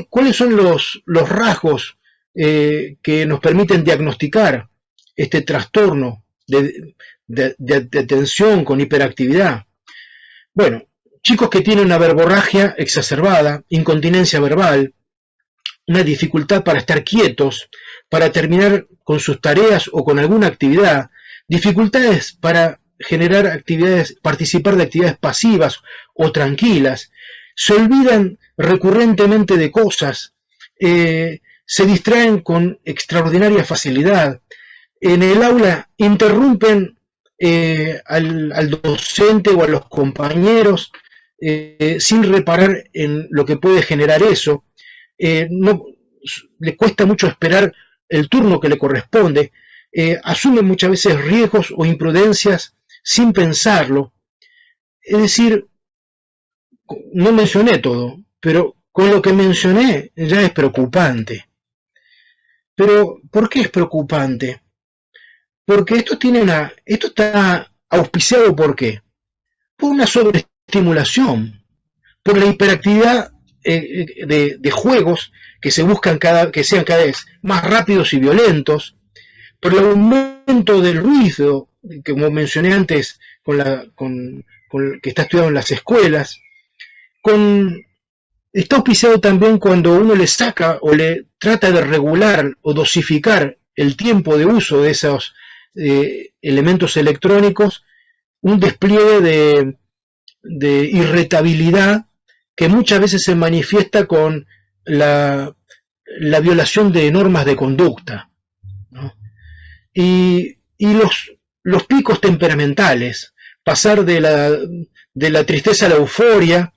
¿Cuáles son los rasgos que nos permiten diagnosticar este trastorno de atención con hiperactividad? Bueno, chicos que tienen una verborragia exacerbada, incontinencia verbal, una dificultad para estar quietos, para terminar con sus tareas o con alguna actividad, dificultades para generar actividades, participar de actividades pasivas o tranquilas, se olvidan recurrentemente de cosas, se distraen con extraordinaria facilidad, en el aula interrumpen al docente o a los compañeros sin reparar en lo que puede generar eso, le cuesta mucho esperar el turno que le corresponde, asumen muchas veces riesgos o imprudencias sin pensarlo. Es decir, no mencioné todo, pero con lo que mencioné ya es preocupante. Pero, ¿por qué es preocupante? Porque esto está auspiciado ¿por qué? Por una sobreestimulación, por la hiperactividad de juegos que se buscan que sean cada vez más rápidos y violentos, por el aumento del ruido, que como mencioné antes, que está estudiado en las escuelas, está auspiciado también cuando uno le saca o le trata de regular o dosificar el tiempo de uso de esos elementos electrónicos, un despliegue de irritabilidad que muchas veces se manifiesta con la violación de normas de conducta, ¿no? Y los picos temperamentales, pasar de la tristeza a la euforia,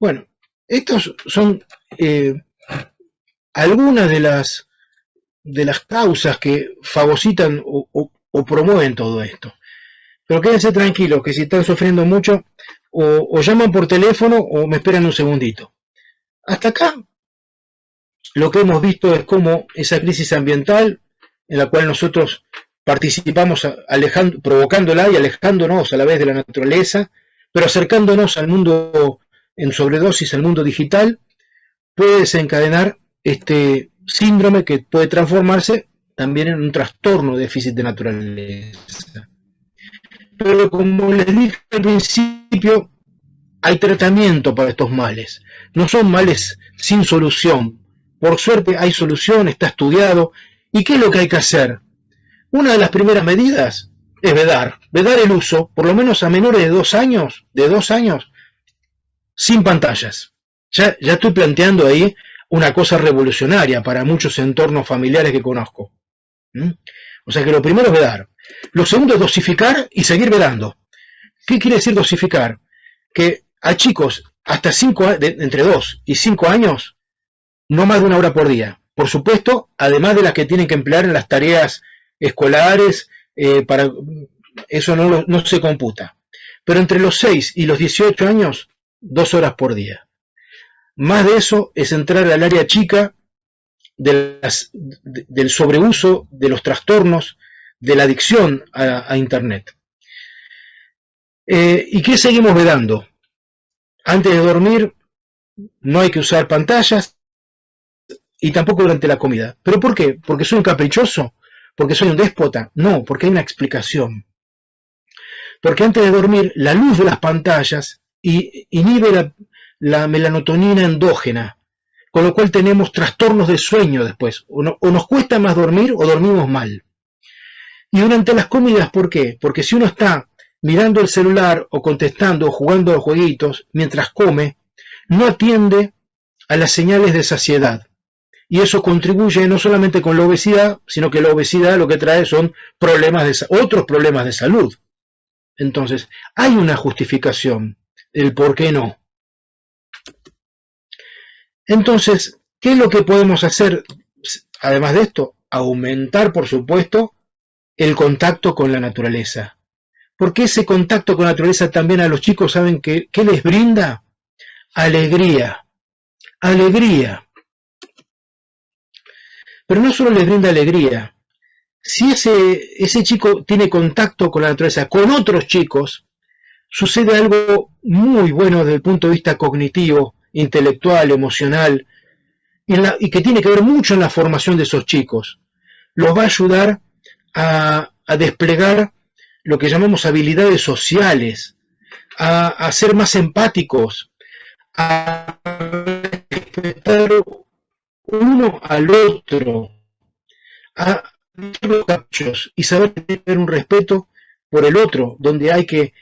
bueno, estos son algunas de las causas que fagocitan o promueven todo esto. Pero quédense tranquilos, que si están sufriendo mucho, o llaman por teléfono o me esperan un segundito. Hasta acá, lo que hemos visto es cómo esa crisis ambiental, en la cual nosotros participamos provocándola y alejándonos a la vez de la naturaleza, pero acercándonos al mundo en sobredosis, al mundo digital, puede desencadenar este síndrome que puede transformarse también en un trastorno de déficit de naturaleza. Pero como les dije al principio, hay tratamiento para estos males. No son males sin solución. Por suerte hay solución, está estudiado. ¿Y qué es lo que hay que hacer? Una de las primeras medidas es vedar el uso, por lo menos a menores de 2 años, sin pantallas. Ya estoy planteando ahí una cosa revolucionaria para muchos entornos familiares que conozco. O sea que lo primero es vedar. Lo segundo es dosificar y seguir vedando. ¿Qué quiere decir dosificar? Que a chicos hasta entre 2 y 5 años, no más de 1 hora por día. Por supuesto, además de las que tienen que emplear en las tareas escolares, para eso no se computa. Pero entre los 6 y los 18 años, 2 horas por día. Más de eso es entrar al área chica del sobreuso, de los trastornos, de la adicción a Internet. ¿Y qué seguimos vedando? Antes de dormir no hay que usar pantallas y tampoco durante la comida. ¿Pero por qué? ¿Porque soy un caprichoso? ¿Porque soy un déspota? No, porque hay una explicación. Porque antes de dormir la luz de las pantallas inhibe la melatonina endógena, con lo cual tenemos trastornos de sueño después. O nos cuesta más dormir o dormimos mal. Y durante las comidas, ¿por qué? Porque si uno está mirando el celular o contestando o jugando a los jueguitos mientras come, no atiende a las señales de saciedad. Y eso contribuye no solamente con la obesidad, sino que la obesidad lo que trae son otros problemas de salud. Entonces, hay una justificación, el por qué no. Entonces, ¿qué es lo que podemos hacer? Además de esto, aumentar, por supuesto, el contacto con la naturaleza. Porque ese contacto con la naturaleza también a los chicos, ¿saben qué les brinda? Alegría. Alegría. Pero no solo les brinda alegría. Si ese chico tiene contacto con la naturaleza, con otros chicos, sucede algo muy bueno desde el punto de vista cognitivo, intelectual, emocional, y que tiene que ver mucho en la formación de esos chicos. Los va a ayudar a desplegar lo que llamamos habilidades sociales, a ser más empáticos, a respetar uno al otro, a los caprichos y saber tener un respeto por el otro, donde hay que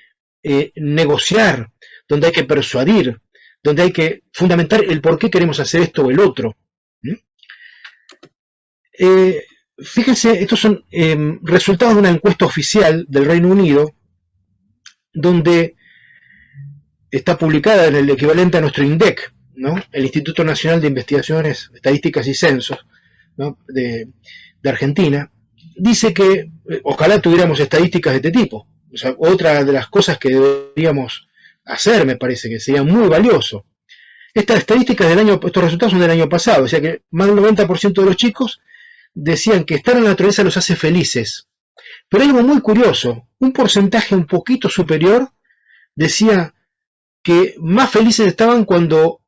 negociar, donde hay que persuadir, donde hay que fundamentar el por qué queremos hacer esto o el otro. Fíjense, estos son resultados de una encuesta oficial del Reino Unido, donde está publicada en el equivalente a nuestro INDEC, ¿no? El Instituto Nacional de Investigaciones, Estadísticas y Censos, ¿no? de Argentina. Dice que ojalá tuviéramos estadísticas de este tipo. O sea, otra de las cosas que deberíamos hacer, me parece que sería muy valioso. Estas estadísticas estos resultados son del año pasado, o sea que más del 90% de los chicos decían que estar en la naturaleza los hace felices. Pero hay algo muy curioso, un porcentaje un poquito superior decía que más felices estaban cuando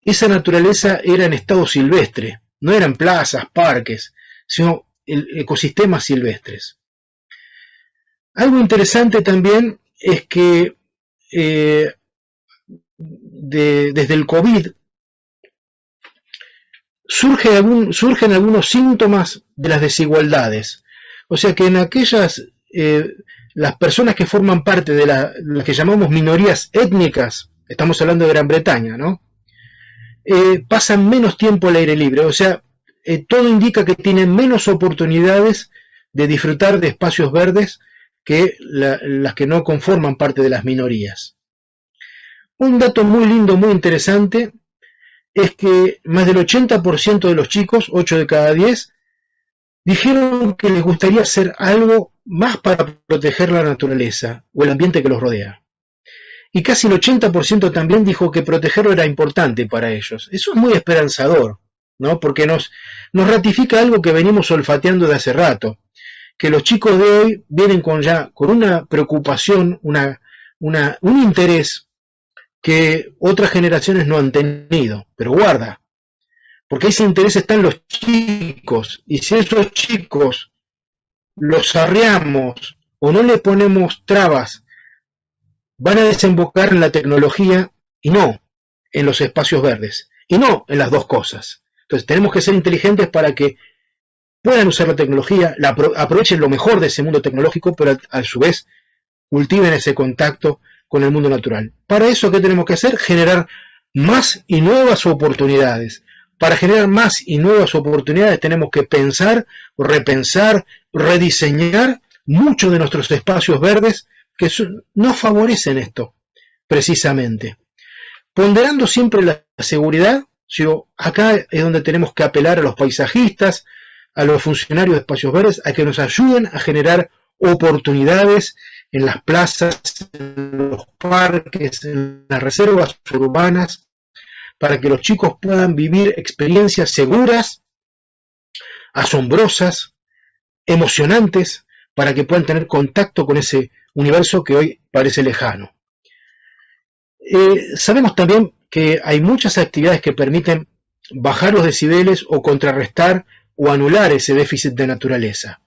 esa naturaleza era en estado silvestre, no eran plazas, parques, sino ecosistemas silvestres. Algo interesante también es que desde el COVID surgen algunos síntomas de las desigualdades. O sea que en aquellas, las personas que forman parte de las que llamamos minorías étnicas, estamos hablando de Gran Bretaña, ¿no? Pasan menos tiempo al aire libre, o sea, todo indica que tienen menos oportunidades de disfrutar de espacios verdes que las que no conforman parte de las minorías. Un dato muy lindo, muy interesante, es que más del 80% de los chicos, 8 de cada 10, dijeron que les gustaría hacer algo más para proteger la naturaleza o el ambiente que los rodea. Y casi el 80% también dijo que protegerlo era importante para ellos. Eso es muy esperanzador, ¿no? Porque nos ratifica algo que venimos olfateando de hace rato, que los chicos de hoy vienen con una preocupación, un interés que otras generaciones no han tenido. Pero guarda, porque ese interés está en los chicos, y si esos chicos los arreamos o no le ponemos trabas, van a desembocar en la tecnología y no en los espacios verdes, y no en las dos cosas. Entonces tenemos que ser inteligentes para que puedan usar la tecnología, aprovechen lo mejor de ese mundo tecnológico, pero a su vez cultiven ese contacto con el mundo natural. Para eso, ¿qué tenemos que hacer? Generar más y nuevas oportunidades. Para generar más y nuevas oportunidades tenemos que pensar, repensar, rediseñar muchos de nuestros espacios verdes que no favorecen esto, precisamente. Ponderando siempre la seguridad, acá es donde tenemos que apelar a los paisajistas, a los funcionarios de espacios verdes, a que nos ayuden a generar oportunidades en las plazas, en los parques, en las reservas urbanas, para que los chicos puedan vivir experiencias seguras, asombrosas, emocionantes, para que puedan tener contacto con ese universo que hoy parece lejano. Sabemos también que hay muchas actividades que permiten bajar los decibeles o contrarrestar o anular ese déficit de naturaleza.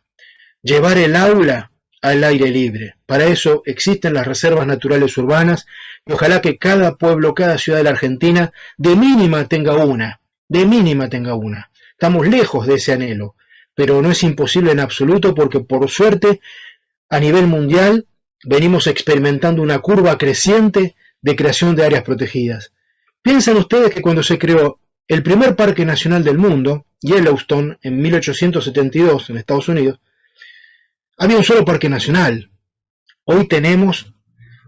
Llevar el aula al aire libre. Para eso existen las reservas naturales urbanas y ojalá que cada pueblo, cada ciudad de la Argentina, de mínima tenga una. Estamos lejos de ese anhelo, pero no es imposible en absoluto porque por suerte a nivel mundial venimos experimentando una curva creciente de creación de áreas protegidas. Piensen ustedes que cuando se creó el primer parque nacional del mundo, Yellowstone, en 1872 en Estados Unidos, había un solo parque nacional. Hoy tenemos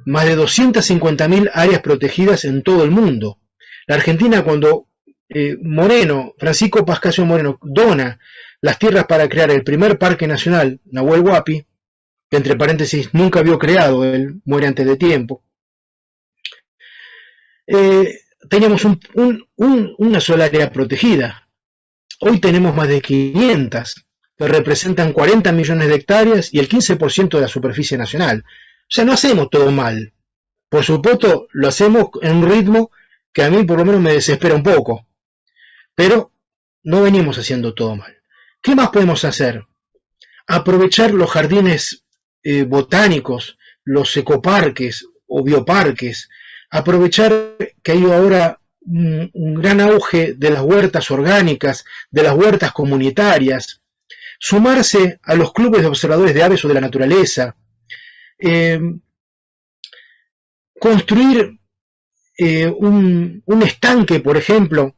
más de 250.000 áreas protegidas en todo el mundo. La Argentina, cuando Francisco Pascasio Moreno dona las tierras para crear el primer parque nacional, Nahuel Huapi, que entre paréntesis nunca vio creado, él muere antes de tiempo, teníamos una sola área protegida. Hoy tenemos más de 500, que representan 40 millones de hectáreas y el 15% de la superficie nacional. O sea, no hacemos todo mal. Por supuesto, lo hacemos en un ritmo que a mí por lo menos me desespera un poco. Pero no venimos haciendo todo mal. ¿Qué más podemos hacer? Aprovechar los jardines botánicos, los ecoparques o bioparques, aprovechar que hay ahora un gran auge de las huertas orgánicas, de las huertas comunitarias, sumarse a los clubes de observadores de aves o de la naturaleza, construir un estanque, por ejemplo,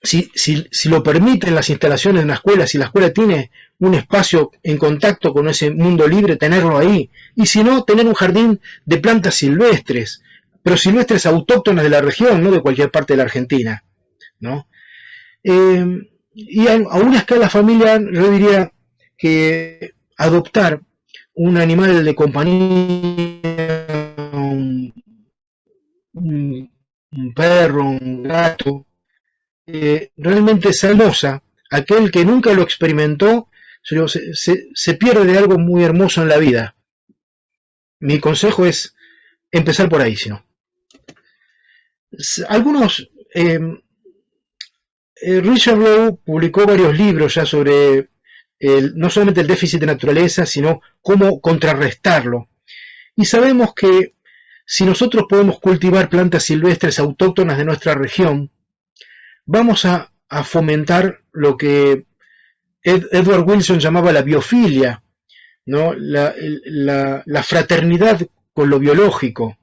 si lo permiten las instalaciones de una escuela, si la escuela tiene un espacio en contacto con ese mundo libre, tenerlo ahí, y si no, tener un jardín de plantas silvestres, pero silvestres autóctonas de la región, no de cualquier parte de la Argentina, ¿no? Y a una escala familiar, yo diría que adoptar un animal de compañía, un perro, un gato, realmente es hermosa. Aquel que nunca lo experimentó se pierde de algo muy hermoso en la vida. Mi consejo es empezar por ahí, si no. Algunos... Richard Rowe publicó varios libros ya sobre no solamente el déficit de naturaleza, sino cómo contrarrestarlo. Y sabemos que si nosotros podemos cultivar plantas silvestres autóctonas de nuestra región, vamos a fomentar lo que Edward Wilson llamaba la biofilia, ¿no? La fraternidad con lo biológico,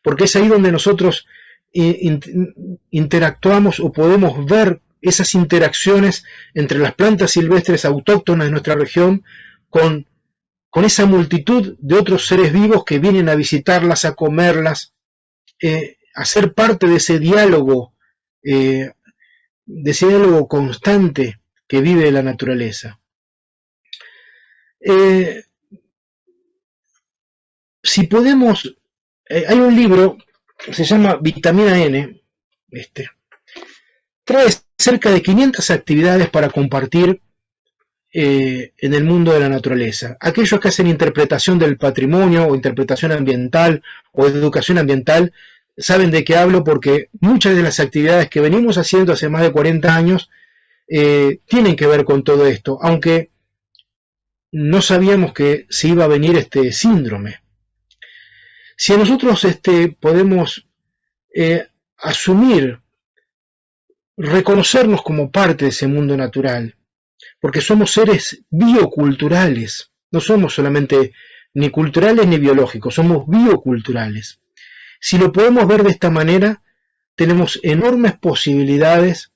porque es ahí donde nosotros interactuamos o podemos ver esas interacciones entre las plantas silvestres autóctonas de nuestra región con esa multitud de otros seres vivos que vienen a visitarlas, a comerlas, a ser parte de ese diálogo constante que vive la naturaleza. Si podemos, hay un libro que se llama Vitamina N, trae cerca de 500 actividades para compartir en el mundo de la naturaleza. Aquellos que hacen interpretación del patrimonio o interpretación ambiental o educación ambiental saben de qué hablo, porque muchas de las actividades que venimos haciendo hace más de 40 años tienen que ver con todo esto, aunque no sabíamos que se iba a venir este síndrome. Si nosotros podemos asumir, reconocernos como parte de ese mundo natural, porque somos seres bioculturales, no somos solamente ni culturales ni biológicos, somos bioculturales. Si lo podemos ver de esta manera, tenemos enormes posibilidades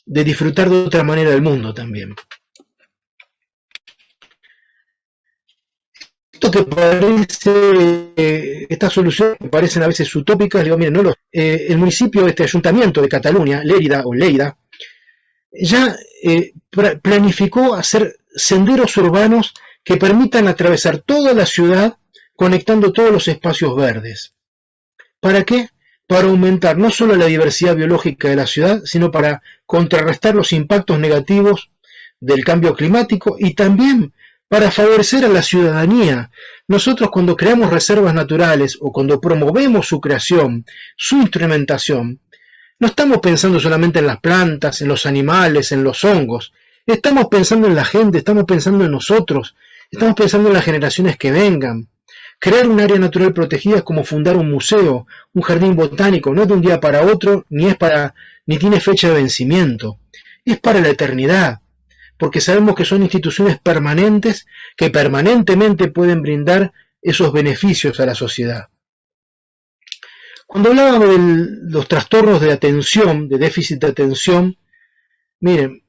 de disfrutar de otra manera del mundo también. Esto que parece, estas soluciones que parecen a veces utópicas, digo, miren, no el municipio, ayuntamiento de Cataluña, Lleida, ya planificó hacer senderos urbanos que permitan atravesar toda la ciudad, conectando todos los espacios verdes. ¿Para qué? Para aumentar no solo la diversidad biológica de la ciudad, sino para contrarrestar los impactos negativos del cambio climático y también para favorecer a la ciudadanía. Nosotros cuando creamos reservas naturales o cuando promovemos su creación, su instrumentación, no estamos pensando solamente en las plantas, en los animales, en los hongos. Estamos pensando en la gente, estamos pensando en nosotros, estamos pensando en las generaciones que vengan. Crear un área natural protegida es como fundar un museo, un jardín botánico, no es de un día para otro, ni tiene fecha de vencimiento. Es para la eternidad, porque sabemos que son instituciones permanentes que permanentemente pueden brindar esos beneficios a la sociedad. Cuando hablábamos de los trastornos de atención, de déficit de atención, miren,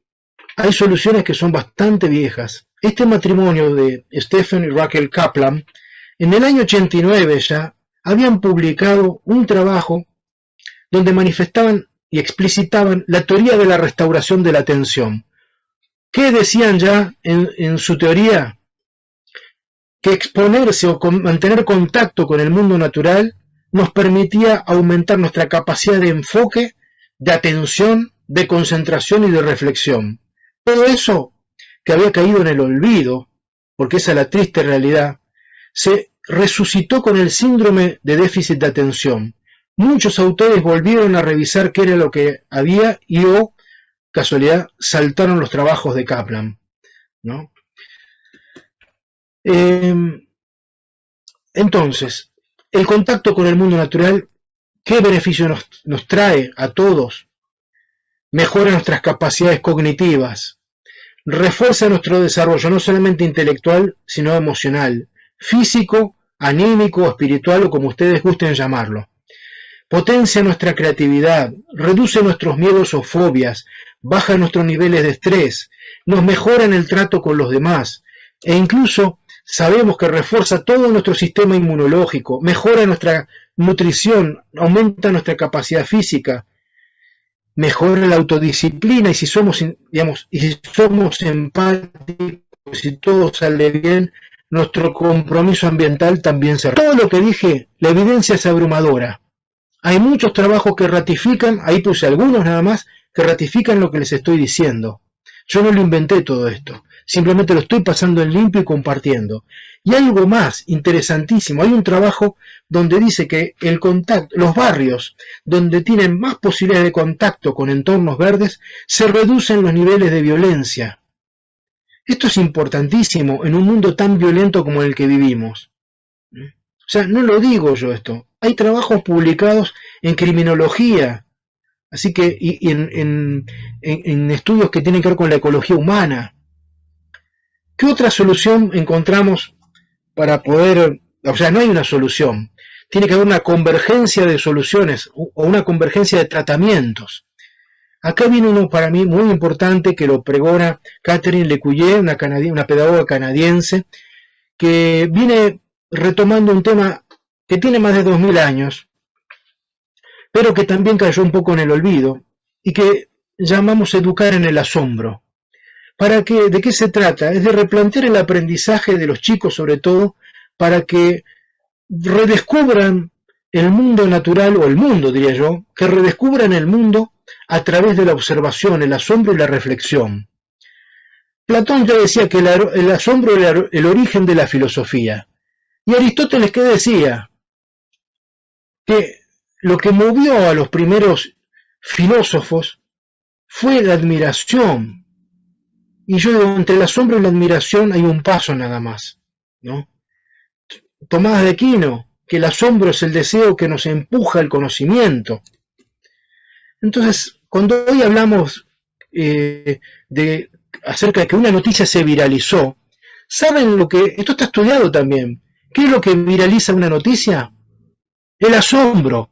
hay soluciones que son bastante viejas. Este matrimonio de Stephen y Raquel Kaplan, en el año 89 ya, habían publicado un trabajo donde manifestaban y explicitaban la teoría de la restauración de la atención. ¿Qué decían ya en su teoría? Que exponerse o mantener contacto con el mundo natural nos permitía aumentar nuestra capacidad de enfoque, de atención, de concentración y de reflexión. Todo eso que había caído en el olvido, porque esa es la triste realidad, se resucitó con el síndrome de déficit de atención. Muchos autores volvieron a revisar qué era lo que había y casualidad, saltaron los trabajos de Kaplan, ¿no? Entonces, el contacto con el mundo natural, ¿qué beneficio nos trae a todos? Mejora nuestras capacidades cognitivas, refuerza nuestro desarrollo no solamente intelectual, sino emocional, físico, anímico, espiritual o como ustedes gusten llamarlo. Potencia nuestra creatividad, reduce nuestros miedos o fobias, baja nuestros niveles de estrés, nos mejora en el trato con los demás e incluso sabemos que refuerza todo nuestro sistema inmunológico, mejora nuestra nutrición, aumenta nuestra capacidad física, mejora la autodisciplina y si somos empáticos, si todo sale bien, nuestro compromiso ambiental también se refuerza. Todo lo que dije, la evidencia es abrumadora. Hay muchos trabajos que ratifican, ahí puse algunos nada más, que ratifican lo que les estoy diciendo. Yo no lo inventé todo esto, simplemente lo estoy pasando en limpio y compartiendo. Y algo más interesantísimo, hay un trabajo donde dice que el contacto, los barrios donde tienen más posibilidades de contacto con entornos verdes, se reducen los niveles de violencia. Esto es importantísimo en un mundo tan violento como el que vivimos. O sea, no lo digo yo esto. Hay trabajos publicados en criminología, así que y en estudios que tienen que ver con la ecología humana. ¿Qué otra solución encontramos para poder? O sea, no hay una solución. Tiene que haber una convergencia de soluciones o una convergencia de tratamientos. Acá viene uno para mí muy importante que lo pregona Catherine Lecuyer, una pedagoga canadiense, que viene retomando un tema que tiene más de 2000 años, pero que también cayó un poco en el olvido, y que llamamos educar en el asombro. ¿De qué se trata? Es de replantear el aprendizaje de los chicos, sobre todo, para que redescubran el mundo natural, o el mundo, diría yo, que redescubran el mundo a través de la observación, el asombro y la reflexión. Platón ya decía que el asombro era el origen de la filosofía. Y Aristóteles, ¿qué decía? Que lo que movió a los primeros filósofos fue la admiración. Y yo digo, entre el asombro y la admiración hay un paso nada más, ¿no? Tomás de Aquino, que el asombro es el deseo que nos empuja al conocimiento. Entonces, cuando hoy hablamos acerca de que una noticia se viralizó, ¿saben lo que? Esto está estudiado también. ¿Qué es lo que viraliza una noticia? El asombro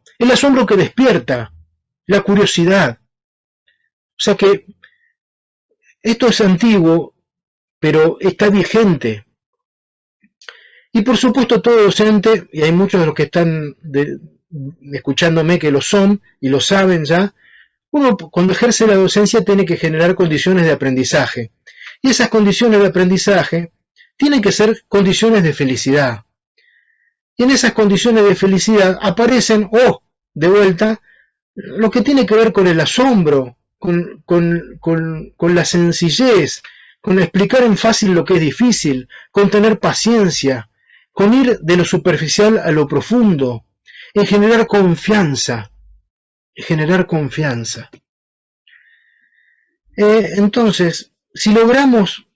que despierta, la curiosidad. O sea que esto es antiguo, pero está vigente. Y por supuesto todo docente, y hay muchos de los que están escuchándome que lo son y lo saben ya, uno cuando ejerce la docencia tiene que generar condiciones de aprendizaje. Y esas condiciones de aprendizaje tienen que ser condiciones de felicidad. Y en esas condiciones de felicidad aparecen, de vuelta, lo que tiene que ver con el asombro, con la sencillez, con explicar en fácil lo que es difícil, con tener paciencia, con ir de lo superficial a lo profundo, en generar confianza. Entonces, si logramos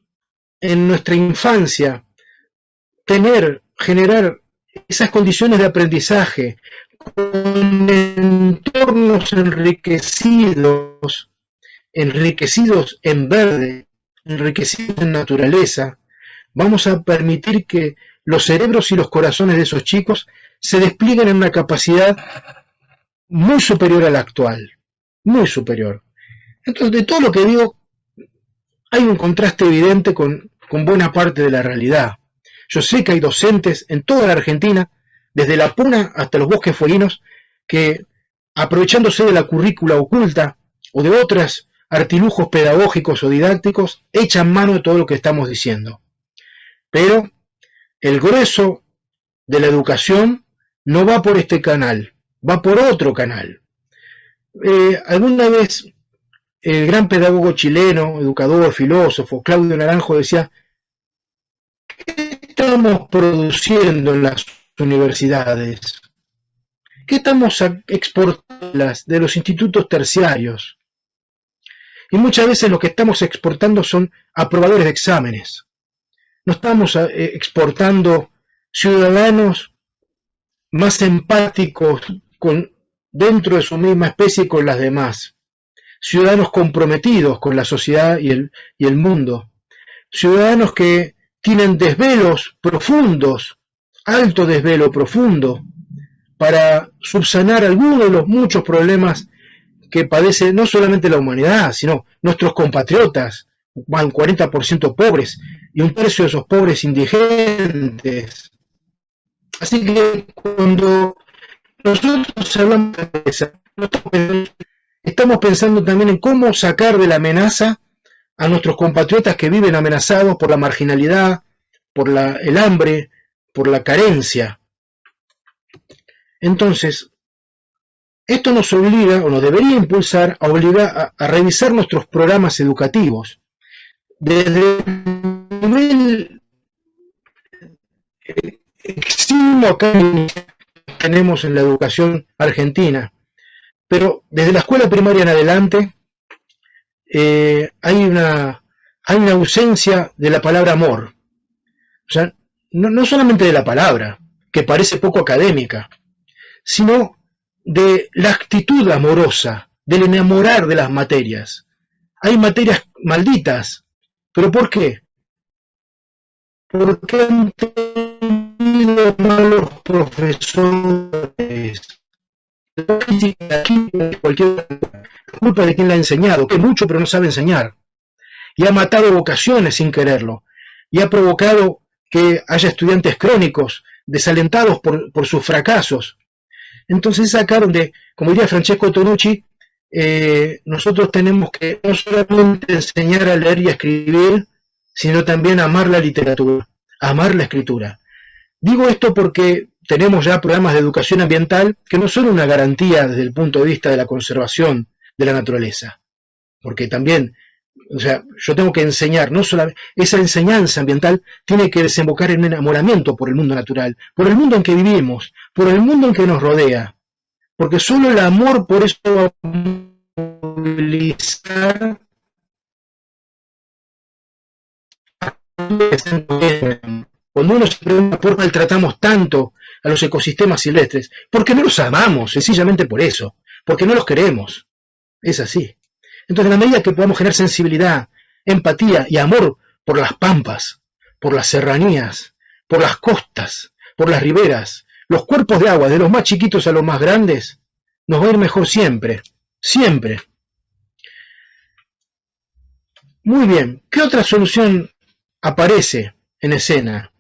en nuestra infancia generar esas condiciones de aprendizaje con entornos enriquecidos en verde, enriquecidos en naturaleza, vamos a permitir que los cerebros y los corazones de esos chicos se desplieguen en una capacidad muy superior a la actual, muy superior. Entonces, de todo lo que digo, hay un contraste evidente con buena parte de la realidad. Yo sé que hay docentes en toda la Argentina, desde la Puna hasta los Bosques Fueguinos, que, aprovechándose de la currícula oculta o de otros artilujos pedagógicos o didácticos, echan mano de todo lo que estamos diciendo. Pero el grueso de la educación no va por este canal, va por otro canal. Alguna vez el gran pedagogo chileno, educador, filósofo, Claudio Naranjo decía: ¿qué estamos produciendo en las universidades? ¿Qué estamos exportando de los institutos terciarios? Y muchas veces lo que estamos exportando son aprobadores de exámenes. No estamos exportando ciudadanos más empáticos dentro de su misma especie con las demás. Ciudadanos comprometidos con la sociedad y el mundo. Ciudadanos que tienen desvelos profundos, alto desvelo profundo, para subsanar algunos de los muchos problemas que padece no solamente la humanidad, sino nuestros compatriotas, van 40% pobres, y un tercio de esos pobres indigentes. Así que cuando nosotros hablamos de eso, estamos pensando también en cómo sacar de la amenaza a nuestros compatriotas que viven amenazados por la marginalidad, por el hambre, por la carencia. Entonces, esto nos obliga, o nos debería impulsar, a revisar nuestros programas educativos. Desde el nivel eximo que tenemos en la educación argentina, pero desde la escuela primaria en adelante hay una ausencia de la palabra amor. O sea, no solamente de la palabra, que parece poco académica, sino de la actitud amorosa, del enamorar de las materias. Hay materias malditas, ¿pero por qué? Porque han tenido malos profesores. Cualquier culpa de quien la ha enseñado, que mucho pero no sabe enseñar, y ha matado vocaciones sin quererlo, y ha provocado que haya estudiantes crónicos desalentados por sus fracasos. Entonces es acá donde, como diría Francesco Tonucci, nosotros tenemos que no solamente enseñar a leer y a escribir, sino también amar la literatura, amar la escritura. Digo esto porque tenemos ya programas de educación ambiental que no son una garantía desde el punto de vista de la conservación de la naturaleza, porque también, o sea, yo tengo que enseñar, no solamente esa enseñanza ambiental tiene que desembocar en un enamoramiento por el mundo natural, por el mundo en que vivimos, por el mundo en que nos rodea, porque solo el amor por eso va a movilizar cuando uno se pregunta por qué maltratamos tanto a los ecosistemas silvestres, porque no los amamos, sencillamente por eso, porque no los queremos, es así. Entonces, en la medida que podamos generar sensibilidad, empatía y amor por las pampas, por las serranías, por las costas, por las riberas, los cuerpos de agua, de los más chiquitos a los más grandes, nos va a ir mejor siempre, siempre. Muy bien, ¿qué otra solución aparece en escena?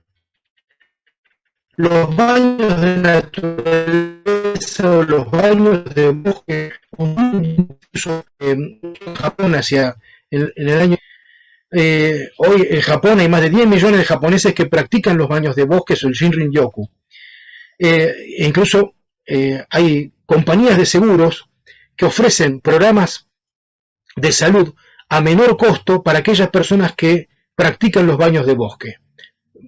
Los baños de naturaleza o los baños de bosque, incluso en Japón en el año hoy en Japón hay más de 10 millones de japoneses que practican los baños de bosques o el Shinrin-yoku. Incluso hay compañías de seguros que ofrecen programas de salud a menor costo para aquellas personas que practican los baños de bosque.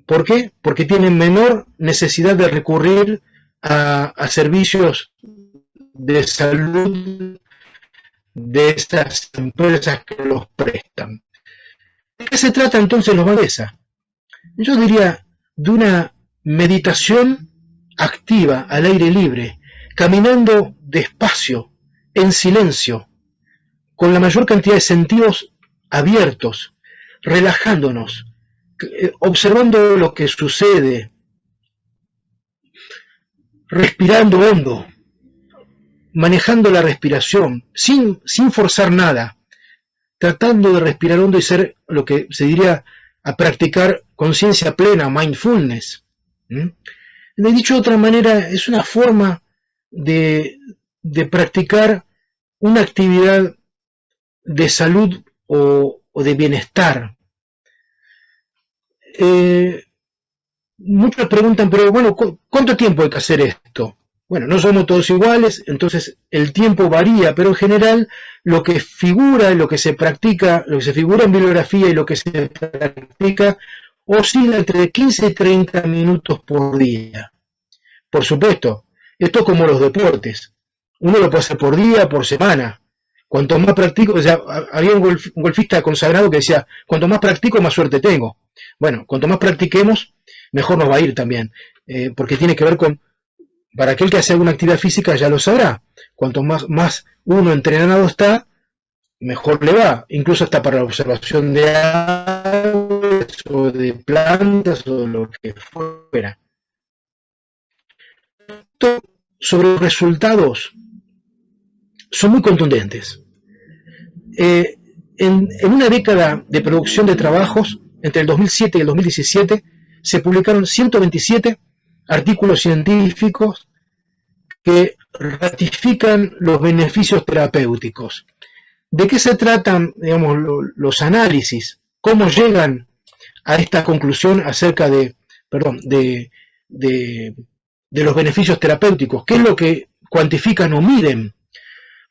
¿Por qué? Porque tienen menor necesidad de recurrir a servicios de salud de estas empresas que los prestan. ¿De qué se trata entonces los baños de belleza? Yo diría de una meditación activa al aire libre, caminando despacio, en silencio, con la mayor cantidad de sentidos abiertos, relajándonos, observando lo que sucede, respirando hondo, manejando la respiración, sin forzar nada, tratando de respirar hondo y ser lo que se diría a practicar conciencia plena, mindfulness. Dicho de otra manera, es una forma de practicar una actividad de salud o de bienestar. Muchos preguntan, pero bueno, ¿cuánto tiempo hay que hacer esto? Bueno, no somos todos iguales, entonces el tiempo varía, pero en general lo que figura, lo que se practica, lo que se figura en bibliografía y lo que se practica oscila entre 15 y 30 minutos por día. Por supuesto, esto es como los deportes. Uno lo puede hacer por día, por semana. Cuanto más practico, o sea, había un golfista consagrado que decía, cuanto más practico, más suerte tengo. Bueno, cuanto más practiquemos, mejor nos va a ir también, porque tiene que ver con, para aquel que hace alguna actividad física ya lo sabrá, cuanto más uno entrenado está, mejor le va, incluso hasta para la observación de aves o de plantas o lo que fuera. Sobre los resultados son muy contundentes. En una década de producción de trabajos, entre el 2007 y el 2017, se publicaron 127 artículos científicos que ratifican los beneficios terapéuticos. ¿De qué se tratan, digamos, los análisis? ¿Cómo llegan a esta conclusión acerca de los beneficios terapéuticos? ¿Qué es lo que cuantifican o miden?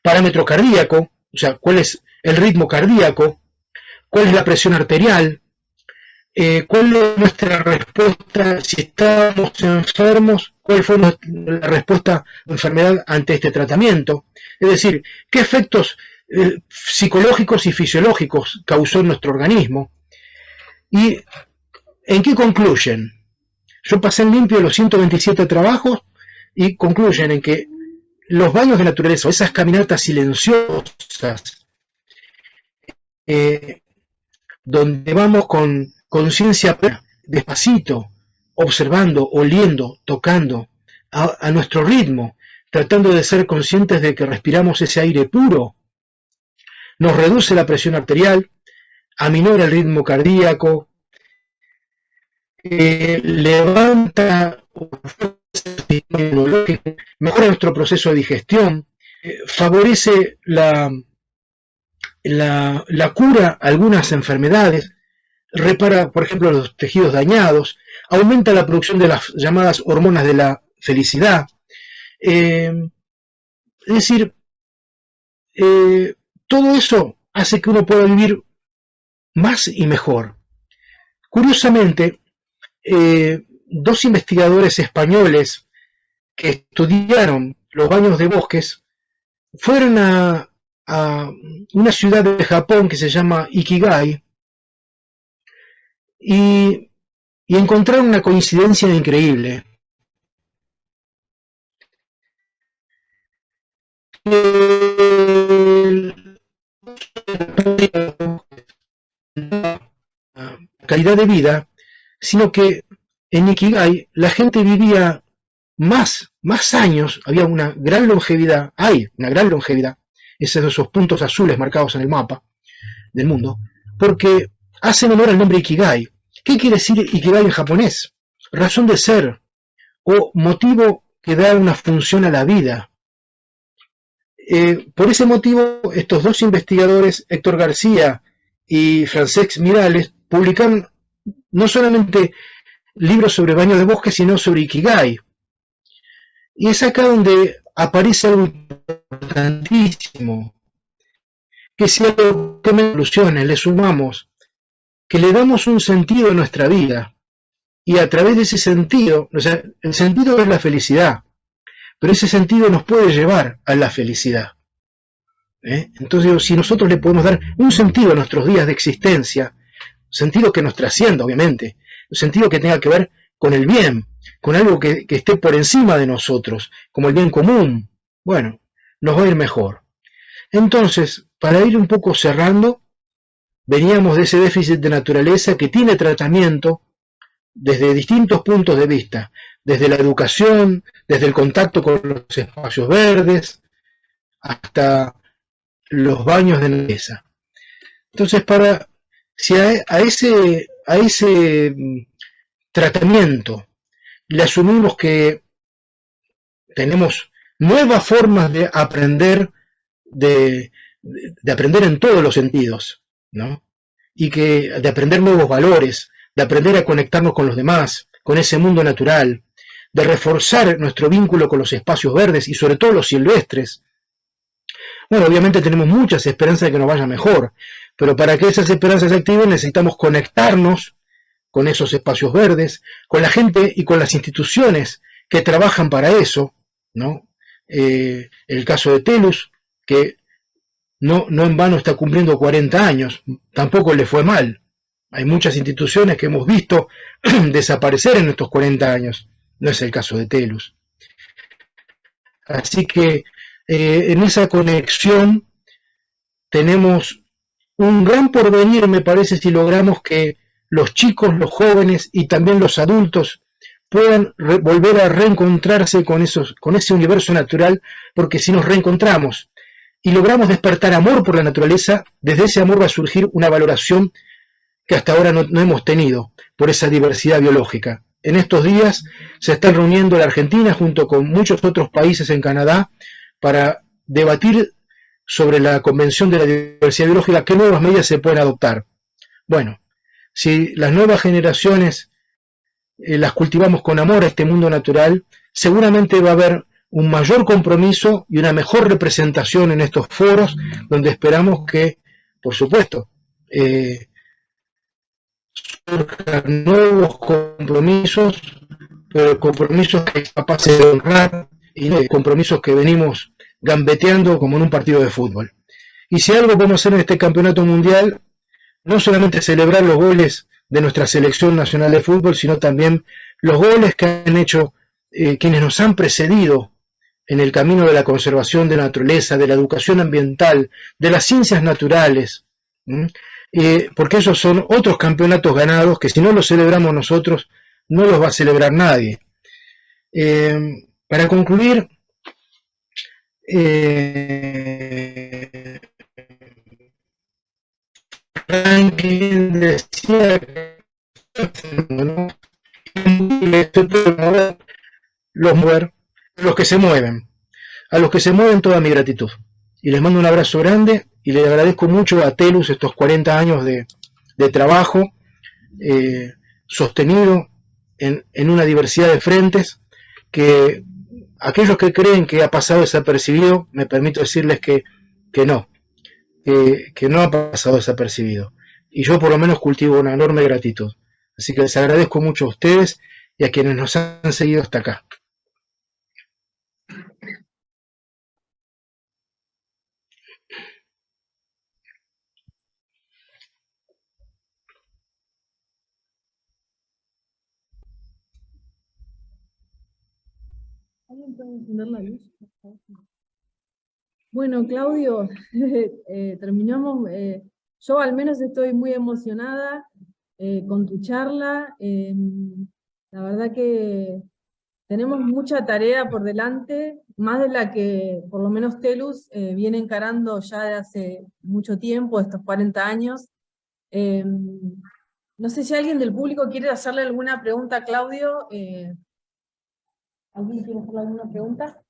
Parámetro cardíaco, o sea, cuál es el ritmo cardíaco, cuál es la presión arterial, cuál es nuestra respuesta si estamos enfermos, cuál fue la respuesta de enfermedad ante este tratamiento, es decir, qué efectos psicológicos y fisiológicos causó en nuestro organismo y en qué concluyen. Yo pasé en limpio los 127 trabajos y concluyen en que los baños de naturaleza, esas caminatas silenciosas, donde vamos con conciencia plena, despacito, observando, oliendo, tocando, a nuestro ritmo, tratando de ser conscientes de que respiramos ese aire puro, nos reduce la presión arterial, aminora el ritmo cardíaco, levanta, mejora nuestro proceso de digestión, favorece la cura a algunas enfermedades, repara, por ejemplo, los tejidos dañados, aumenta la producción de las llamadas hormonas de la felicidad. Es decir, todo eso hace que uno pueda vivir más y mejor. Curiosamente, dos investigadores españoles que estudiaron los baños de bosques fueron a una ciudad de Japón que se llama Ikigai y encontraron una coincidencia increíble. Calidad de vida, sino que en Ikigai la gente vivía más años, había una gran longevidad, hay una gran longevidad, esos puntos azules marcados en el mapa del mundo, porque hacen honor al nombre Ikigai. ¿Qué quiere decir Ikigai en japonés? Razón de ser, o motivo que da una función a la vida. Por ese motivo, estos dos investigadores, Héctor García y Francesc Miralles, publicaron no solamente libros sobre baños de bosque, sino sobre Ikigai. Y es acá donde aparece algo importantísimo, que si a lo que me evolucione le sumamos que le damos un sentido a nuestra vida, y a través de ese sentido, o sea, el sentido es la felicidad, pero ese sentido nos puede llevar a la felicidad. Entonces, si nosotros le podemos dar un sentido a nuestros días de existencia, sentido que nos trascienda, obviamente, un sentido que tenga que ver con el bien, con algo que esté por encima de nosotros, como el bien común, bueno, nos va a ir mejor. Entonces, para ir un poco cerrando, veníamos de ese déficit de naturaleza que tiene tratamiento desde distintos puntos de vista, desde la educación, desde el contacto con los espacios verdes, hasta los baños de naturaleza. Entonces, si a ese tratamiento le asumimos que tenemos nuevas formas de aprender, de aprender en todos los sentidos, ¿no? Y de aprender nuevos valores, de aprender a conectarnos con los demás, con ese mundo natural, de reforzar nuestro vínculo con los espacios verdes y sobre todo los silvestres. Bueno, obviamente tenemos muchas esperanzas de que nos vaya mejor, pero para que esas esperanzas se activen necesitamos conectarnos con esos espacios verdes, con la gente y con las instituciones que trabajan para eso, ¿no? El caso de Telus, que no en vano está cumpliendo 40 años, tampoco le fue mal. Hay muchas instituciones que hemos visto desaparecer en estos 40 años, no es el caso de Telus. Así que en esa conexión tenemos un gran porvenir, me parece, si logramos que los chicos, los jóvenes y también los adultos puedan volver a reencontrarse con ese universo natural, porque si nos reencontramos y logramos despertar amor por la naturaleza, desde ese amor va a surgir una valoración que hasta ahora no hemos tenido por esa diversidad biológica. En estos días se están reuniendo la Argentina junto con muchos otros países en Canadá para debatir sobre la Convención de la Diversidad Biológica, qué nuevas medidas se pueden adoptar. Bueno, si las nuevas generaciones las cultivamos con amor a este mundo natural, seguramente va a haber un mayor compromiso y una mejor representación en estos foros, donde esperamos que, por supuesto, surjan nuevos compromisos, pero compromisos que es capaces de honrar y no compromisos que venimos gambeteando como en un partido de fútbol. Y si algo podemos hacer en este campeonato mundial, no solamente celebrar los goles de nuestra selección nacional de fútbol, sino también los goles que han hecho quienes nos han precedido en el camino de la conservación de la naturaleza, de la educación ambiental, de las ciencias naturales, porque esos son otros campeonatos ganados que si no los celebramos nosotros, no los va a celebrar nadie. Para concluir, Franklin decía que los que se mueven. A los que se mueven toda mi gratitud. Y les mando un abrazo grande y les agradezco mucho a Telus estos 40 años de trabajo sostenido en una diversidad de frentes que aquellos que creen que ha pasado desapercibido, me permito decirles que no ha pasado desapercibido. Y yo por lo menos cultivo una enorme gratitud. Así que les agradezco mucho a ustedes y a quienes nos han seguido hasta acá. ¿Alguien puede encender la luz? Bueno, Claudio, terminamos. Yo al menos estoy muy emocionada con tu charla. La verdad que tenemos mucha tarea por delante, más de la que por lo menos Telus viene encarando ya de hace mucho tiempo, estos 40 años. No sé si alguien del público quiere hacerle alguna pregunta a Claudio. ¿Alguien quiere hacerle alguna pregunta?